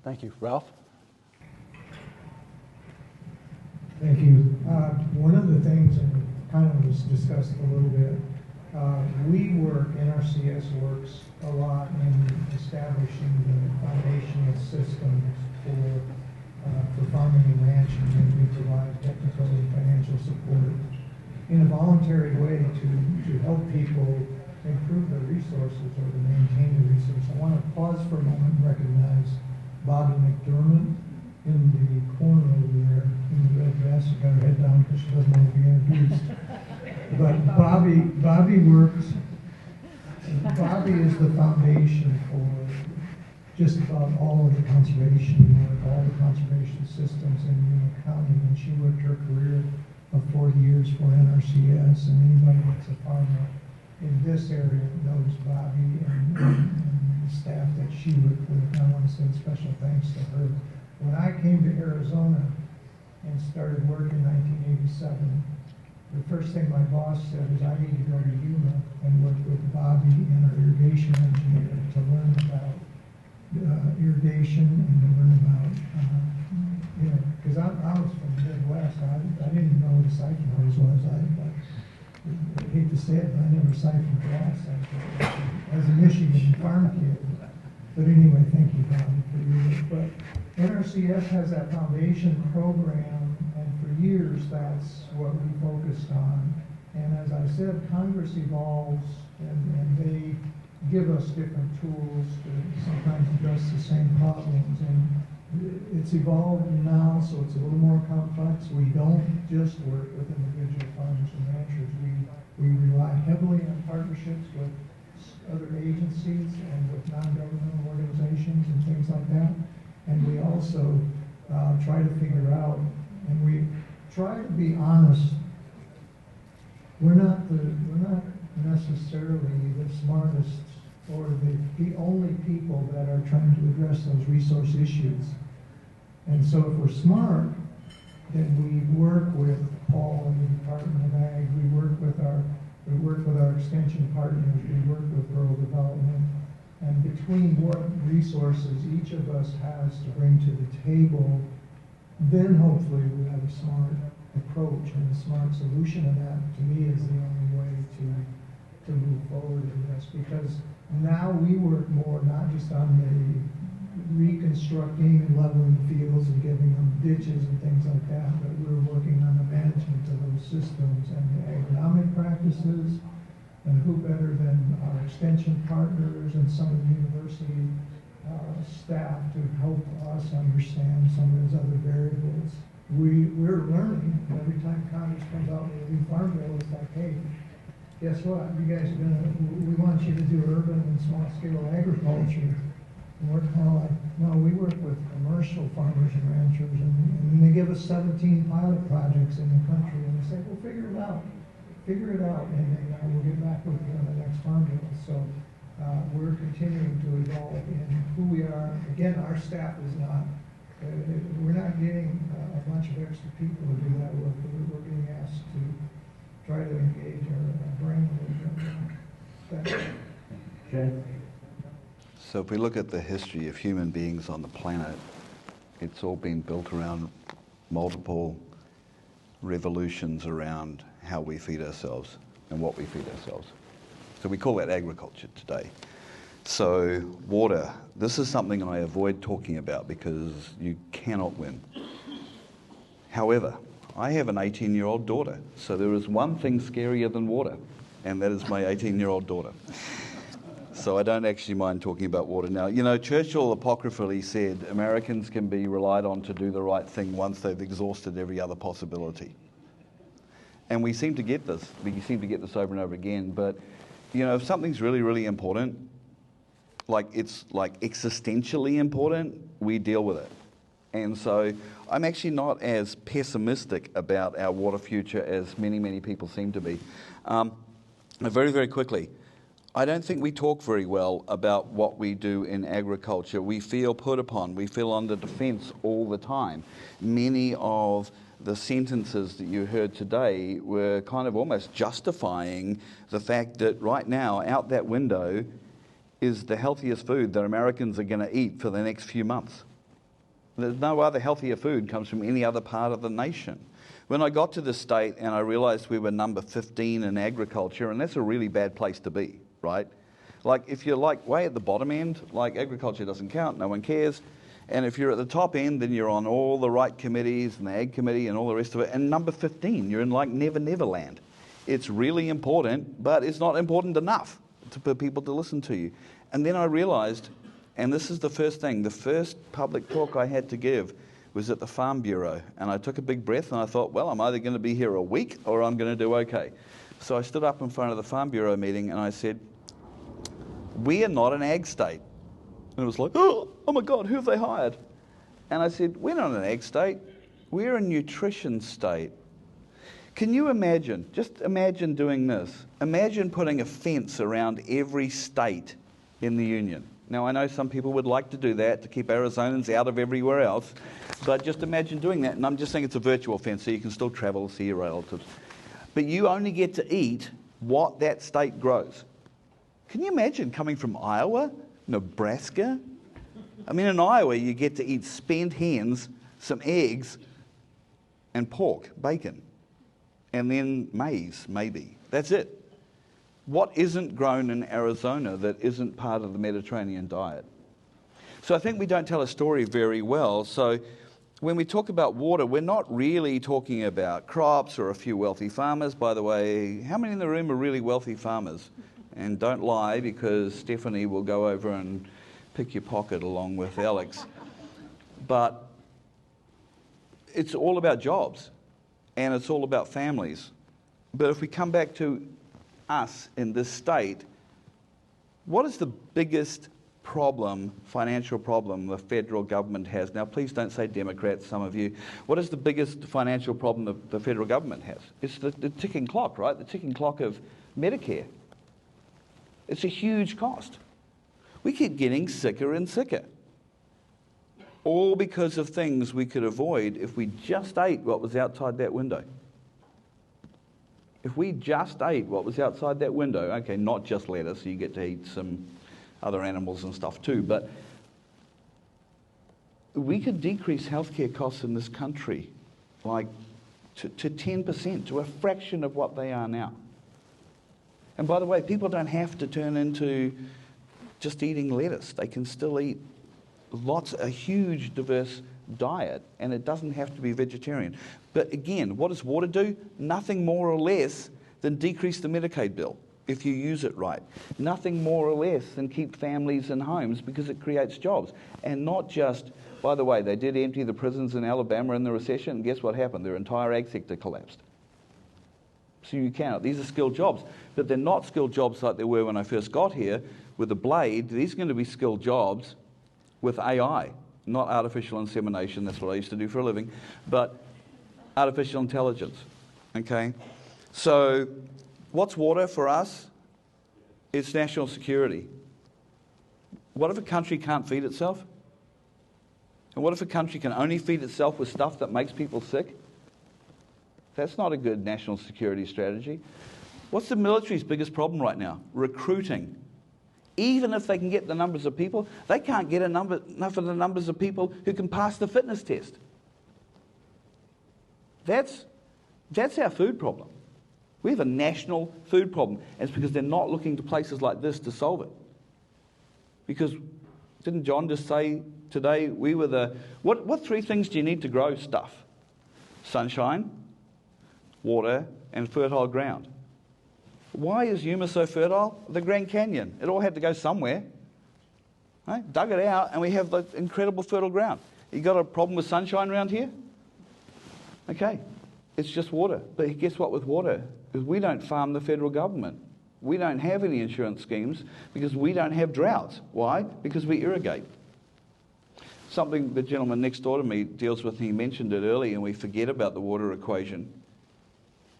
Thank you. Ralph? Thank you. One of the things, and kind of was discussed a little bit, NRCS works a lot in establishing the foundational systems for farming and ranching, and we provide technical and financial support in a voluntary way to help people improve their resources or to maintain the resources. I want to pause for a moment and recognize Bobby McDermott in the corner over there in the red dress. She got her head down because she doesn't want to be introduced. But Bobby works. Bobby is the foundation for just about all of the conservation work, all the conservation systems in Yuma County. And she worked her career of 40 years for NRCS. And anybody that's a farmer in this area knows Bobby and the staff that she worked with. And I want to say special thanks to her. When I came to Arizona and started work in 1987, the first thing my boss said is I need to go to Yuma and work with Bobby and our irrigation engineer to learn about irrigation and to learn about, because I was from the Midwest. I didn't even know what a siphon hose was. I hate to say it, but I never siphoned grass as a Michigan farm kid. But anyway, thank you, Bobby, for your work. But NRCS has that foundation program, and for years that's what we focused on. And as I said, Congress evolves, and they give us different tools to sometimes address the same problems. And it's evolved now, so it's a little more complex. We don't just work with individual farmers and ranchers. We rely heavily on partnerships with other agencies and with non-governmental organizations and things like that. And we also try to figure out, and we try to be honest. We're not necessarily the smartest or the only people that are trying to address those resource issues. And so if we're smart, then we work with Paul and the Department of Ag, we work with our extension partners, we work with Rural Development, and between what resources each of us has to bring to the table, then hopefully we have a smart approach and a smart solution, and that to me is the only way to move forward in this, because now we work more not just on the reconstructing and leveling fields and giving them ditches and things like that, but we're working on the management of those systems and the agronomic practices, and who better than our extension partners and some of the university staff to help us understand some of those other variables. We're learning every time Congress comes out with a new farm bill. It's like, hey, guess what? You guys are we want you to do urban and small scale agriculture. And we're kind of like, no, we work with commercial farmers and ranchers, and they give us 17 pilot projects in the country, and they say, well, figure it out, and then we'll get back with you on the next farm bill. So we're continuing to evolve in who we are. Again, our staff is not, we're not getting a bunch of extra people to do that work. We're being asked to try to engage our brain a little bit. Okay. So if we look at the history of human beings on the planet, it's all been built around multiple revolutions around how we feed ourselves and what we feed ourselves. So we call that agriculture today. So water, this is something I avoid talking about because you cannot win. However, I have an 18-year-old daughter, so there is one thing scarier than water, and that is my 18-year-old daughter. So I don't actually mind talking about water now. You know, Churchill apocryphally said Americans can be relied on to do the right thing once they've exhausted every other possibility. And we seem to get this. We seem to get this over and over again. But, you know, if something's really, really important, like it's like existentially important, we deal with it. And so I'm actually not as pessimistic about our water future as many, many people seem to be. Very, very quickly, I don't think we talk very well about what we do in agriculture. We feel put upon. We feel under defense all the time. Many of the sentences that you heard today were kind of almost justifying the fact that right now, out that window, is the healthiest food that Americans are going to eat for the next few months. There's no other healthier food comes from any other part of the nation. When I got to the state and I realized we were number 15 in agriculture, and that's a really bad place to be, right? Like if you're like way at the bottom end, like agriculture doesn't count, no one cares. And if you're at the top end, then you're on all the right committees and the Ag Committee and all the rest of it. And number 15, you're in like Never Never Land. It's really important, but it's not important enough for people to listen to you. And then I realized, and this is the first thing, the first public talk I had to give was at the Farm Bureau. And I took a big breath and I thought, well, I'm either going to be here a week or I'm going to do okay. So I stood up in front of the Farm Bureau meeting and I said, we are not an ag state. And it was like, oh my God, who have they hired? And I said, we're not an ag state, we're a nutrition state. Can you imagine, just imagine doing this. Imagine putting a fence around every state in the union. Now, I know some people would like to do that to keep Arizonans out of everywhere else, but just imagine doing that. And I'm just saying it's a virtual fence, so you can still travel, see your relatives. But you only get to eat what that state grows. Can you imagine coming from Iowa, Nebraska? I mean, in Iowa, you get to eat spent hens, some eggs, and pork, bacon, and then maize, maybe. That's it. What isn't grown in Arizona that isn't part of the Mediterranean diet? So I think we don't tell a story very well. So when we talk about water, we're not really talking about crops or a few wealthy farmers. By the way, how many in the room are really wealthy farmers? And don't lie, because Stephanie will go over and pick your pocket along with Alex. But it's all about jobs, and it's all about families. But if we come back to us in this state, what is the biggest problem, financial problem the federal government has. Now, please don't say Democrats, some of you. What is the biggest financial problem the federal government has? It's the ticking clock, right? The ticking clock of Medicare. It's a huge cost. We keep getting sicker and sicker. All because of things we could avoid if we just ate what was outside that window. If we just ate what was outside that window, okay, not just lettuce, you get to eat some other animals and stuff too, but we could decrease healthcare costs in this country like to 10%, to a fraction of what they are now. And by the way, people don't have to turn into just eating lettuce. They can still eat a huge diverse diet, and it doesn't have to be vegetarian. But again, what does water do? Nothing more or less than decrease the Medicaid bill if you use it right. Nothing more or less than keep families in homes because it creates jobs. And not just, by the way, they did empty the prisons in Alabama in the recession, and guess what happened? Their entire ag sector collapsed. So you cannot. These are skilled jobs, but they're not skilled jobs like they were when I first got here with a blade. These are going to be skilled jobs with AI, not artificial insemination. That's what I used to do for a living, but artificial intelligence. Okay? So what's water for us? It's national security. What if a country can't feed itself? And what if a country can only feed itself with stuff that makes people sick? That's not a good national security strategy. What's the military's biggest problem right now? Recruiting. Even if they can get the numbers of people, they can't get enough of the numbers of people who can pass the fitness test. That's our food problem. We have a national food problem, and it's because they're not looking to places like this to solve it. Because didn't John just say today we were what three things do you need to grow stuff? Sunshine, water, and fertile ground. Why is Yuma so fertile? The Grand Canyon. It all had to go somewhere. Right? Dug it out, and we have the incredible fertile ground. You got a problem with sunshine around here? Okay, it's just water. But guess what with water? Because we don't farm the federal government. We don't have any insurance schemes because we don't have droughts. Why? Because we irrigate. Something the gentleman next door to me deals with, and he mentioned it earlier, and we forget about the water equation,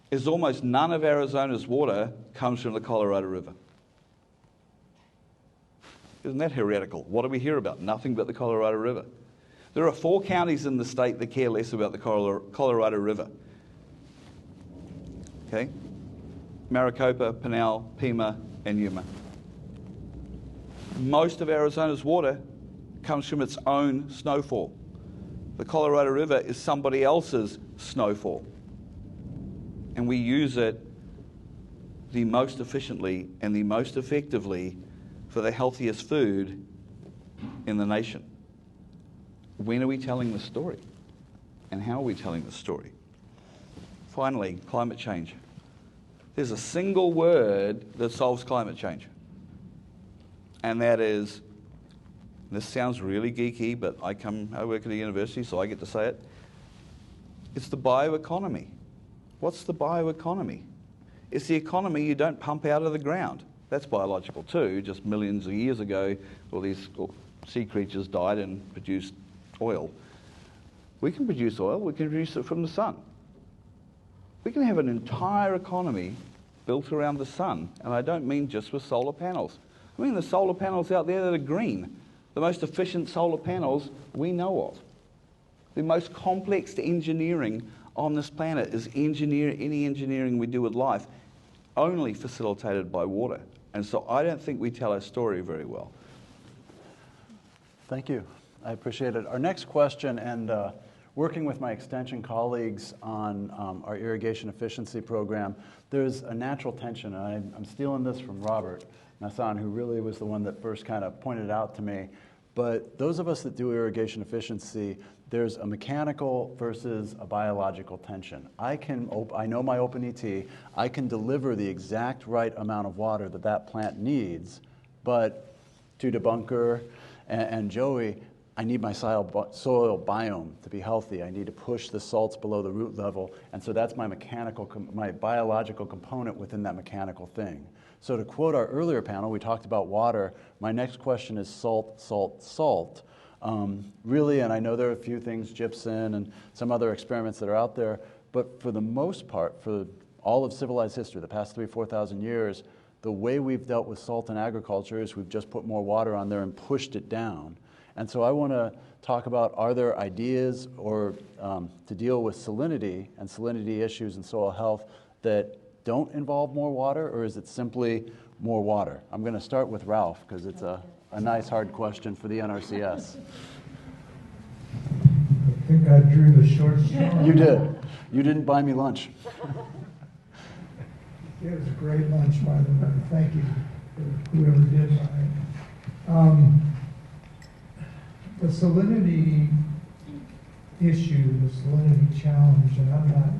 is almost none of Arizona's water comes from the Colorado River. Isn't that heretical? What do we hear about? Nothing but the Colorado River. There are 4 counties in the state that care less about the Colorado River. Okay? Maricopa, Pinal, Pima, and Yuma. Most of Arizona's water comes from its own snowfall. The Colorado River is somebody else's snowfall. And we use it the most efficiently and the most effectively for the healthiest food in the nation. When are we telling the story? And how are we telling the story? Finally, climate change. There's a single word that solves climate change. And that is, this sounds really geeky, but I work at a university, so I get to say it. It's the bioeconomy. What's the bioeconomy? It's the economy you don't pump out of the ground. That's biological too. Just millions of years ago, all these sea creatures died and produced oil. We can produce oil. We can produce it from the sun. We can have an entire economy built around the sun, and I don't mean just with solar panels. I mean the solar panels out there that are green, the most efficient solar panels we know of. The most complex engineering on this planet is any engineering we do with life only facilitated by water. And so I don't think we tell our story very well. Thank you. I appreciate it. Our next question, and working with my extension colleagues on our irrigation efficiency program, there's a natural tension. And I'm stealing this from Robert Nassan, who really was the one that first kind of pointed it out to me. But those of us that do irrigation efficiency, there's a mechanical versus a biological tension. I know my open ET. I can deliver the exact right amount of water that plant needs, but to debunker and Joey, I need my soil biome to be healthy. I need to push the salts below the root level. And so that's my my biological component within that mechanical thing. So to quote our earlier panel, we talked about water. My next question is salt, salt, salt. Really, and I know there are a few things, gypsum and some other experiments that are out there, but for the most part, for all of civilized history, the past 3,000 to 4,000 years, the way we've dealt with salt in agriculture is we've just put more water on there and pushed it down. And so I want to talk about, are there ideas or to deal with salinity and salinity issues in soil health that don't involve more water, or is it simply more water? I'm going to start with Ralph because it's a nice hard question for the NRCS. I think I drew the short straw. You did. You didn't buy me lunch. It was a great lunch, by the way. Thank you for whoever did mine. The salinity issue, the salinity challenge, and I'm not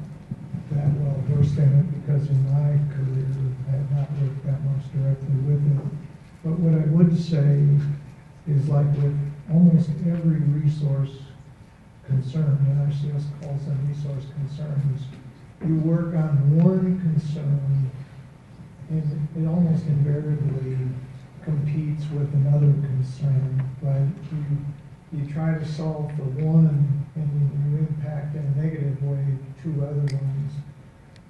that well versed in it because in my career I have not worked that much directly with it. But what I would say is, like with almost every resource concern, NRCS calls them resource concerns, you work on one concern and it almost invariably competes with another concern, right? You try to solve for one and you impact in a negative way two other ones.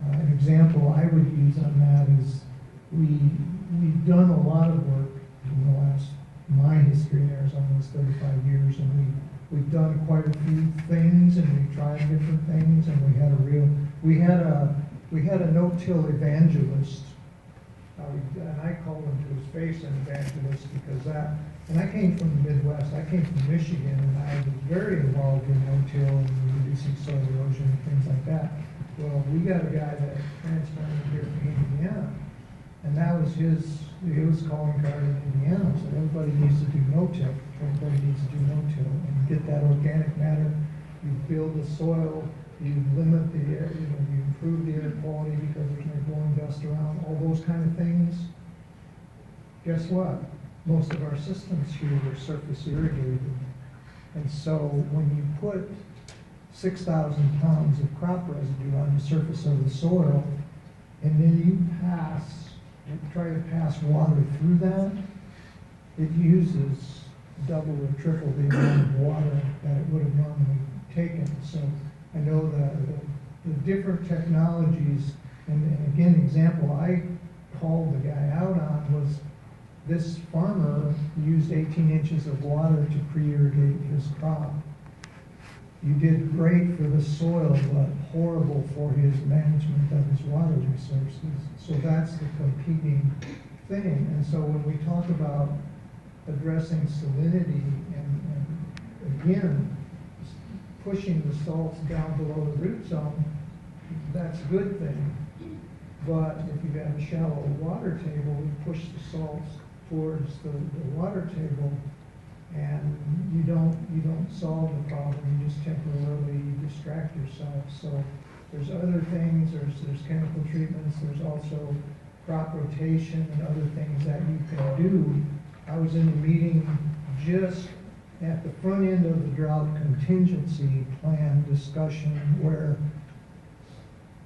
An example I would use on that is we've done a lot of work in the last, my history in Arizona is 35 years, and we've done quite a few things and we've tried different things, and we had a no-till evangelist. And I called him to his face an evangelist because and I came from the Midwest. I came from Michigan, and I was very involved in no-till and reducing soil erosion and things like that. Well, we got a guy that transplanted here from Indiana, and that was his calling card in Indiana. So everybody needs to do no-till. Everybody needs to do no-till and get that organic matter. You build the soil. You limit the air, you improve the air quality because there's no blowing dust around, all those kind of things. Guess what? Most of our systems here are surface irrigated. And so when you put 6,000 pounds of crop residue on the surface of the soil, and then you try to pass water through that, it uses double or triple the amount of water that it would have normally taken. So I know the different technologies, and again, example I called the guy out on was this farmer used 18 inches of water to pre-irrigate his crop. You did great for the soil, but horrible for his management of his water resources. So that's the competing thing. And so when we talk about addressing salinity and again, pushing the salts down below the root zone, that's a good thing. But if you have a shallow water table, you push the salts towards the water table, and you don't solve the problem. You just temporarily distract yourself. So there's other things. There's chemical treatments. There's also crop rotation and other things that you can do. I was in the meeting just at the front end of the drought contingency plan discussion where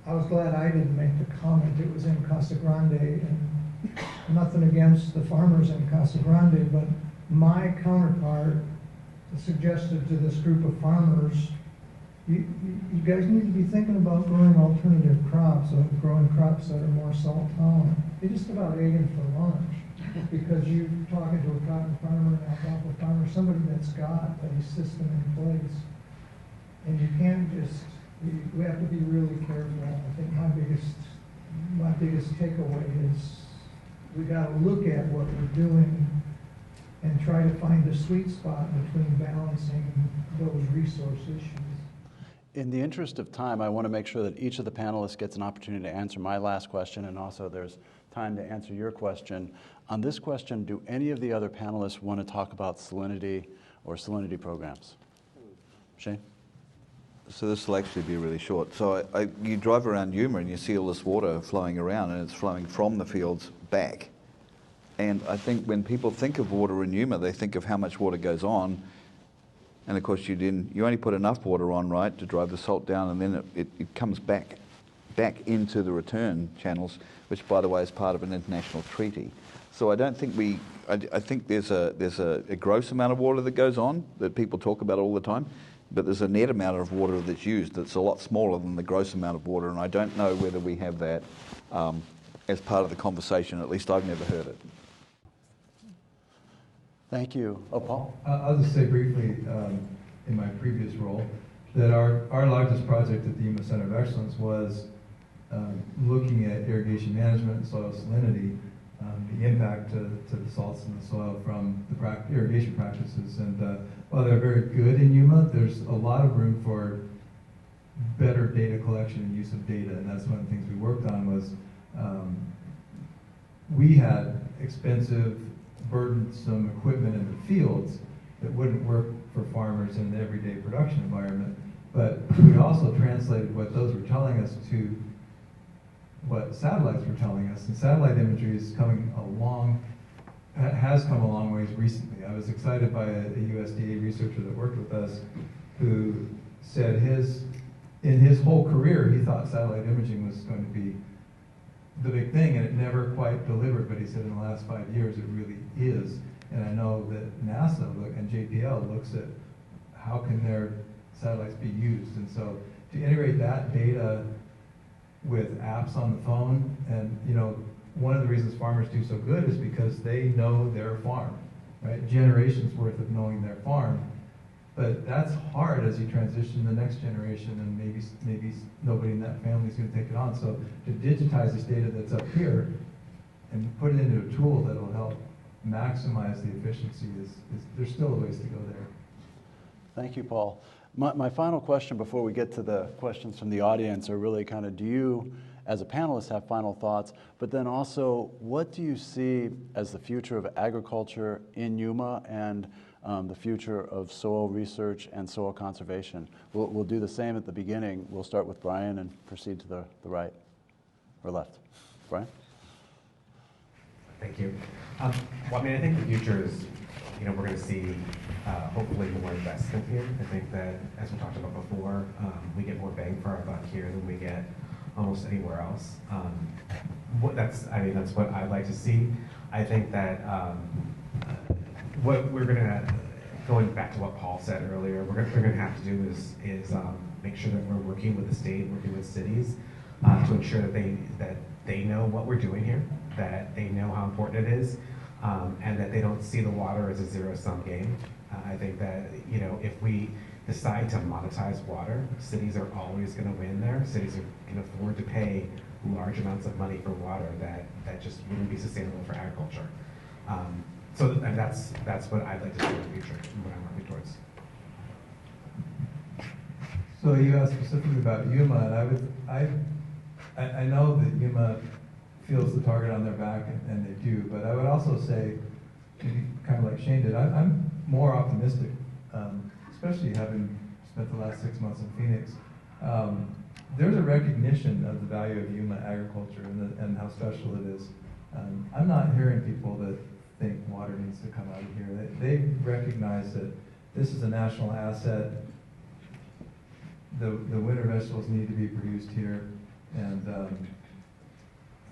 I was glad I didn't make the comment. It was in Casa Grande, and nothing against the farmers in Casa Grande, but my counterpart suggested to this group of farmers, you guys need to be thinking about growing alternative crops, or growing crops that are more salt tolerant. They just about ate him for lunch because you're talking to a cotton farmer, an alfalfa farmer, somebody that's got a system in place. And you can't just, we have to be really careful. I think my biggest takeaway is we got to look at what we're doing and try to find a sweet spot between balancing those resource issues. In the interest of time, I want to make sure that each of the panelists gets an opportunity to answer my last question, and also there's time to answer your question. On this question, do any of the other panelists want to talk about salinity or salinity programs? Shane? So this will actually be really short. So you drive around Yuma and you see all this water flowing around, and it's flowing from the fields back. And I think when people think of water in Yuma, they think of how much water goes on And of course, you only put enough water on, right, to drive the salt down, and then it comes back into the return channels, which, by the way, is part of an international treaty. So I don't think I think there's a gross amount of water that goes on that people talk about all the time, but there's a net amount of water that's used that's a lot smaller than the gross amount of water, and I don't know whether we have that as part of the conversation. At least I've never heard it. Thank you. Oh, Paul? I'll just say briefly, in my previous role, that our largest project at the Yuma Center of Excellence was looking at irrigation management and soil salinity, the impact to the salts in the soil from the irrigation practices. And while they're very good in Yuma, there's a lot of room for better data collection and use of data, and that's one of the things we worked on was we had expensive, burdensome equipment in the fields that wouldn't work for farmers in an everyday production environment, but we also translated what those were telling us to what satellites were telling us, and satellite imagery is has come a long ways recently. I was excited by a USDA researcher that worked with us who said in his whole career he thought satellite imaging was going to be the big thing, and it never quite delivered, but he said in the last 5 years it really is. And I know that NASA and JPL looks at how can their satellites be used, and so to integrate that data with apps on the phone, and one of the reasons farmers do so good is because they know their farm, right? Generations worth of knowing their farm, but that's hard as you transition to the next generation, and maybe nobody in that family is going to take it on. So to digitize this data that's up here and put it into a tool that will help maximize the efficiency is there's still a ways to go there. Thank you, Paul. My final question before we get to the questions from the audience are really kind of, do you, as a panelist, have final thoughts? But then also, what do you see as the future of agriculture in Yuma and the future of soil research and soil conservation? We'll do the same at the beginning. We'll start with Brian and proceed to the right or left. Brian? Thank you. Well, I mean, I think the future is, we're going to see hopefully more investment here. I think that, as we talked about before, we get more bang for our buck here than we get almost anywhere else. That's what I'd like to see. I think that what we're going to, going back to what Paul said earlier, we're going to have to do is make sure that we're working with the state, working with cities, to ensure that they know what we're doing here, that they know how important it is, and that they don't see the water as a zero-sum game. I think that, if we decide to monetize water, cities are always going to win there. Cities can afford to pay large amounts of money for water that just wouldn't be sustainable for agriculture. And that's what I'd like to see in the future, and what I'm working towards. So you asked specifically about Yuma, and I know that Yuma feels the target on their back, and they do, but I would also say, kind of like Shane did, I'm more optimistic, especially having spent the last 6 months in Phoenix. There's a recognition of the value of Yuma agriculture and how special it is. I'm not hearing people that think water needs to come out of here. They recognize that this is a national asset. The winter vegetables need to be produced here, and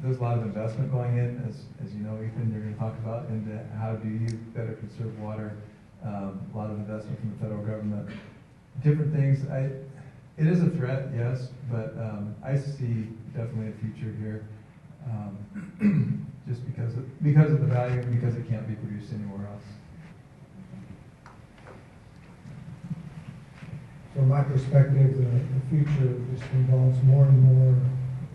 there's a lot of investment going in, as you know, Ethan, you're going to talk about, into how do you better conserve water. A lot of investment from the federal government. Different things. It is a threat, yes, but I see definitely a future here, just because of the value and because it can't be produced anywhere else. From my perspective, the future just involves more and more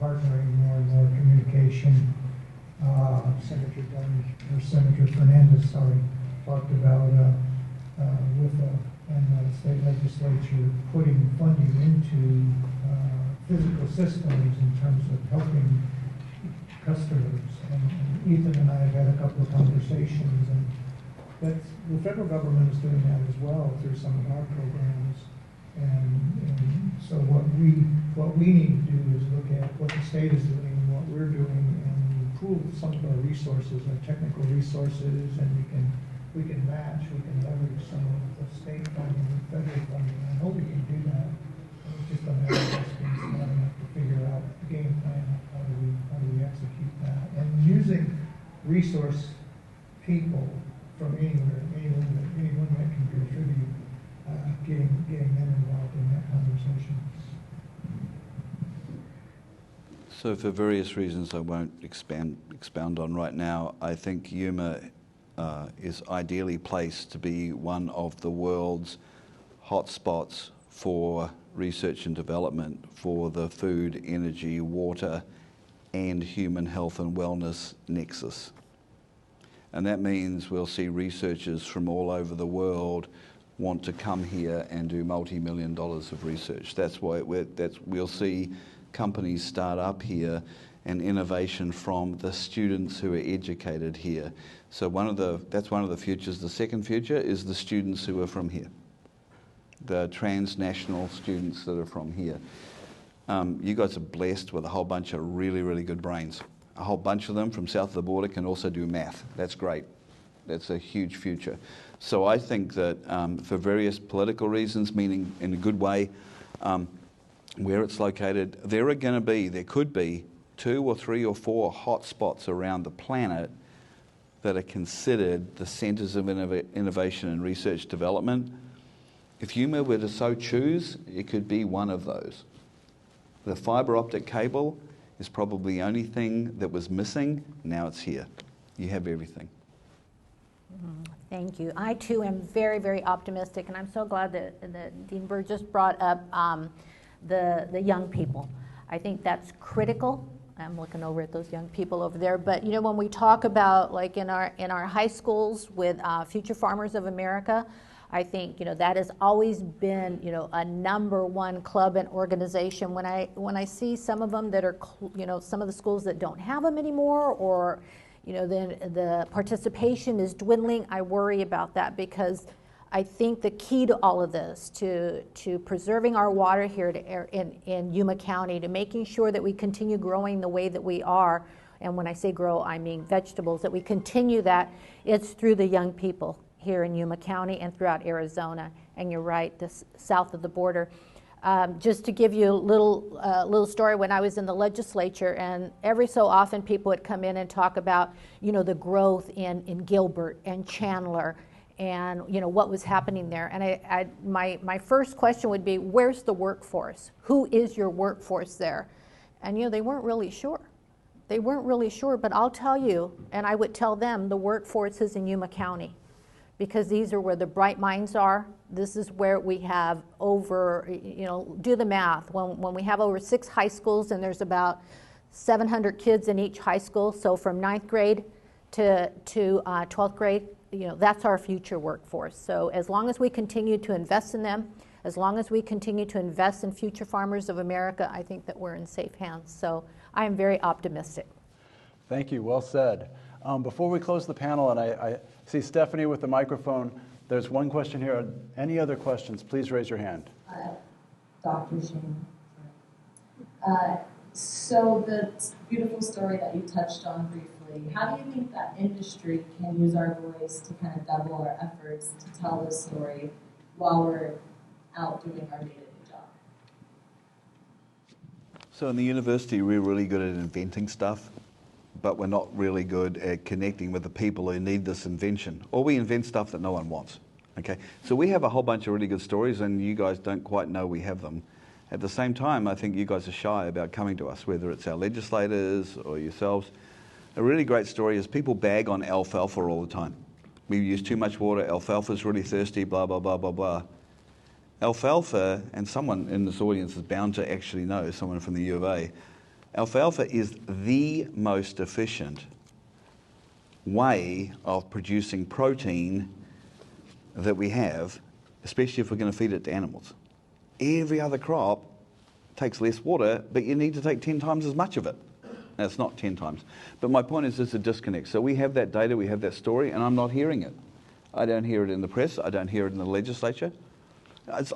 partnering, more and more communication. Senator Fernandez, talked about and the state legislature putting funding into physical systems in terms of helping customers. And Ethan and I have had a couple of conversations, and the federal government is doing that as well through some of our programs. And so what we need to do is look at what the state is doing and what we're doing, and improve some of our resources, our technical resources, and we can match, we can leverage some of the state funding and federal funding. I hope we can do that. It's just on the space long enough to figure out the game plan. How do we execute that? And using resource people from anywhere, anyone that can contribute, getting them involved in that conversation. So for various reasons I won't expound on right now, I think Yuma is ideally placed to be one of the world's hotspots for research and development for the food, energy, water, and human health and wellness nexus. And that means we'll see researchers from all over the world want to come here and do multi-million dollars of research. That's why we'll see companies start up here and innovation from the students who are educated here. So that's one of the futures. The second future is the students who are from here, the transnational students that are from here. You guys are blessed with a whole bunch of really, really good brains. A whole bunch of them from south of the border can also do math. That's great. That's a huge future. So I think that for various political reasons, meaning in a good way, where it's located, there could be 2 or 3 or 4 hot spots around the planet that are considered the centers of innovation and research development. If Yuma were to so choose, it could be one of those. The fiber optic cable is probably the only thing that was missing. Now it's here. You have everything. Thank you. I too am very, very optimistic, and I'm so glad that Dean Burgess brought up the young people. I think that's critical. I'm looking over at those young people over there. But when we talk about like in our high schools with Future Farmers of America, I think that has always been a #1 club and organization. When I see some of them that are some of the schools that don't have them anymore, or then the participation is dwindling, I worry about that, because I think the key to all of this, to preserving our water here in Yuma County, to making sure that we continue growing the way that we are, and when I say grow, I mean vegetables, that we continue that, it's through the young people here in Yuma County and throughout Arizona. And you're right, this south of the border. Just to give you a little story, when I was in the legislature, and every so often people would come in and talk about the growth in Gilbert and Chandler, and what was happening there. And my first question would be, where's the workforce? Who is your workforce there? And they weren't really sure. They weren't really sure, but I'll tell you, and I would tell them, the workforce is in Yuma County, because these are where the bright minds are. This is where we have over, do the math. When we have over 6 high schools and there's about 700 kids in each high school, so from 9th grade to 12th grade, that's our future workforce. So as long as we continue to invest in them, as long as we continue to invest in Future Farmers of America, I think that we're in safe hands. So I am very optimistic. Thank you. Well said. Before we close the panel, and I see Stephanie with the microphone, there's one question here. Any other questions? Please raise your hand. Dr. Shane. So the beautiful story that you touched on briefly, how do you think that industry can use our voice to kind of double our efforts to tell this story while we're out doing our day-to-day job? So in the university, we're really good at inventing stuff, but we're not really good at connecting with the people who need this invention. Or we invent stuff that no one wants. Okay, so we have a whole bunch of really good stories, and you guys don't quite know we have them. At the same time, I think you guys are shy about coming to us, whether it's our legislators or yourselves. A really great story is people bag on alfalfa all the time. We use too much water, alfalfa's really thirsty, blah, blah, blah, blah, blah. Alfalfa, and someone in this audience is bound to actually know, someone from the U of A, alfalfa is the most efficient way of producing protein that we have, especially if we're going to feed it to animals. Every other crop takes less water, but you need to take 10 times as much of it. Now, it's not 10 times. But my point is there's a disconnect. So we have that data, we have that story, and I'm not hearing it. I don't hear it in the press. I don't hear it in the legislature.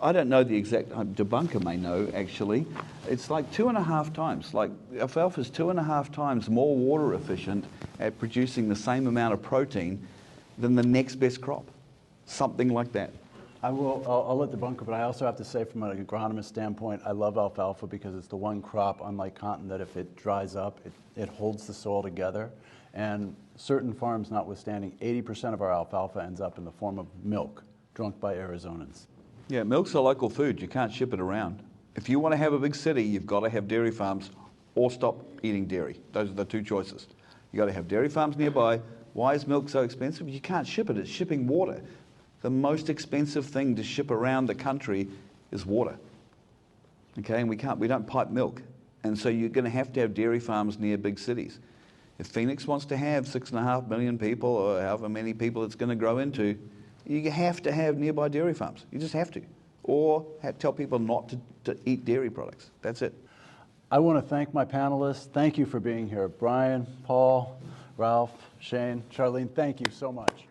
I don't know the exact, debunker may know actually. It's like 2.5 times. Like alfalfa is 2.5 times more water efficient at producing the same amount of protein than the next best crop. Something like that. I'll let the bunker, but I also have to say from an agronomist standpoint, I love alfalfa because it's the one crop, unlike cotton, that if it dries up, it holds the soil together. And certain farms notwithstanding, 80% of our alfalfa ends up in the form of milk, drunk by Arizonans. Yeah, milk's a local food. You can't ship it around. If you want to have a big city, you've got to have dairy farms or stop eating dairy. Those are the two choices. You've got to have dairy farms nearby. Why is milk so expensive? You can't ship it. It's shipping water. The most expensive thing to ship around the country is water. Okay, and we don't pipe milk. And so you're going to have dairy farms near big cities. If Phoenix wants to have 6.5 million people or however many people it's going to grow into, you have to have nearby dairy farms. You just have to. Or tell people not to eat dairy products. That's it. I want to thank my panelists. Thank you for being here. Brian, Paul, Ralph, Shane, Charlene, thank you so much.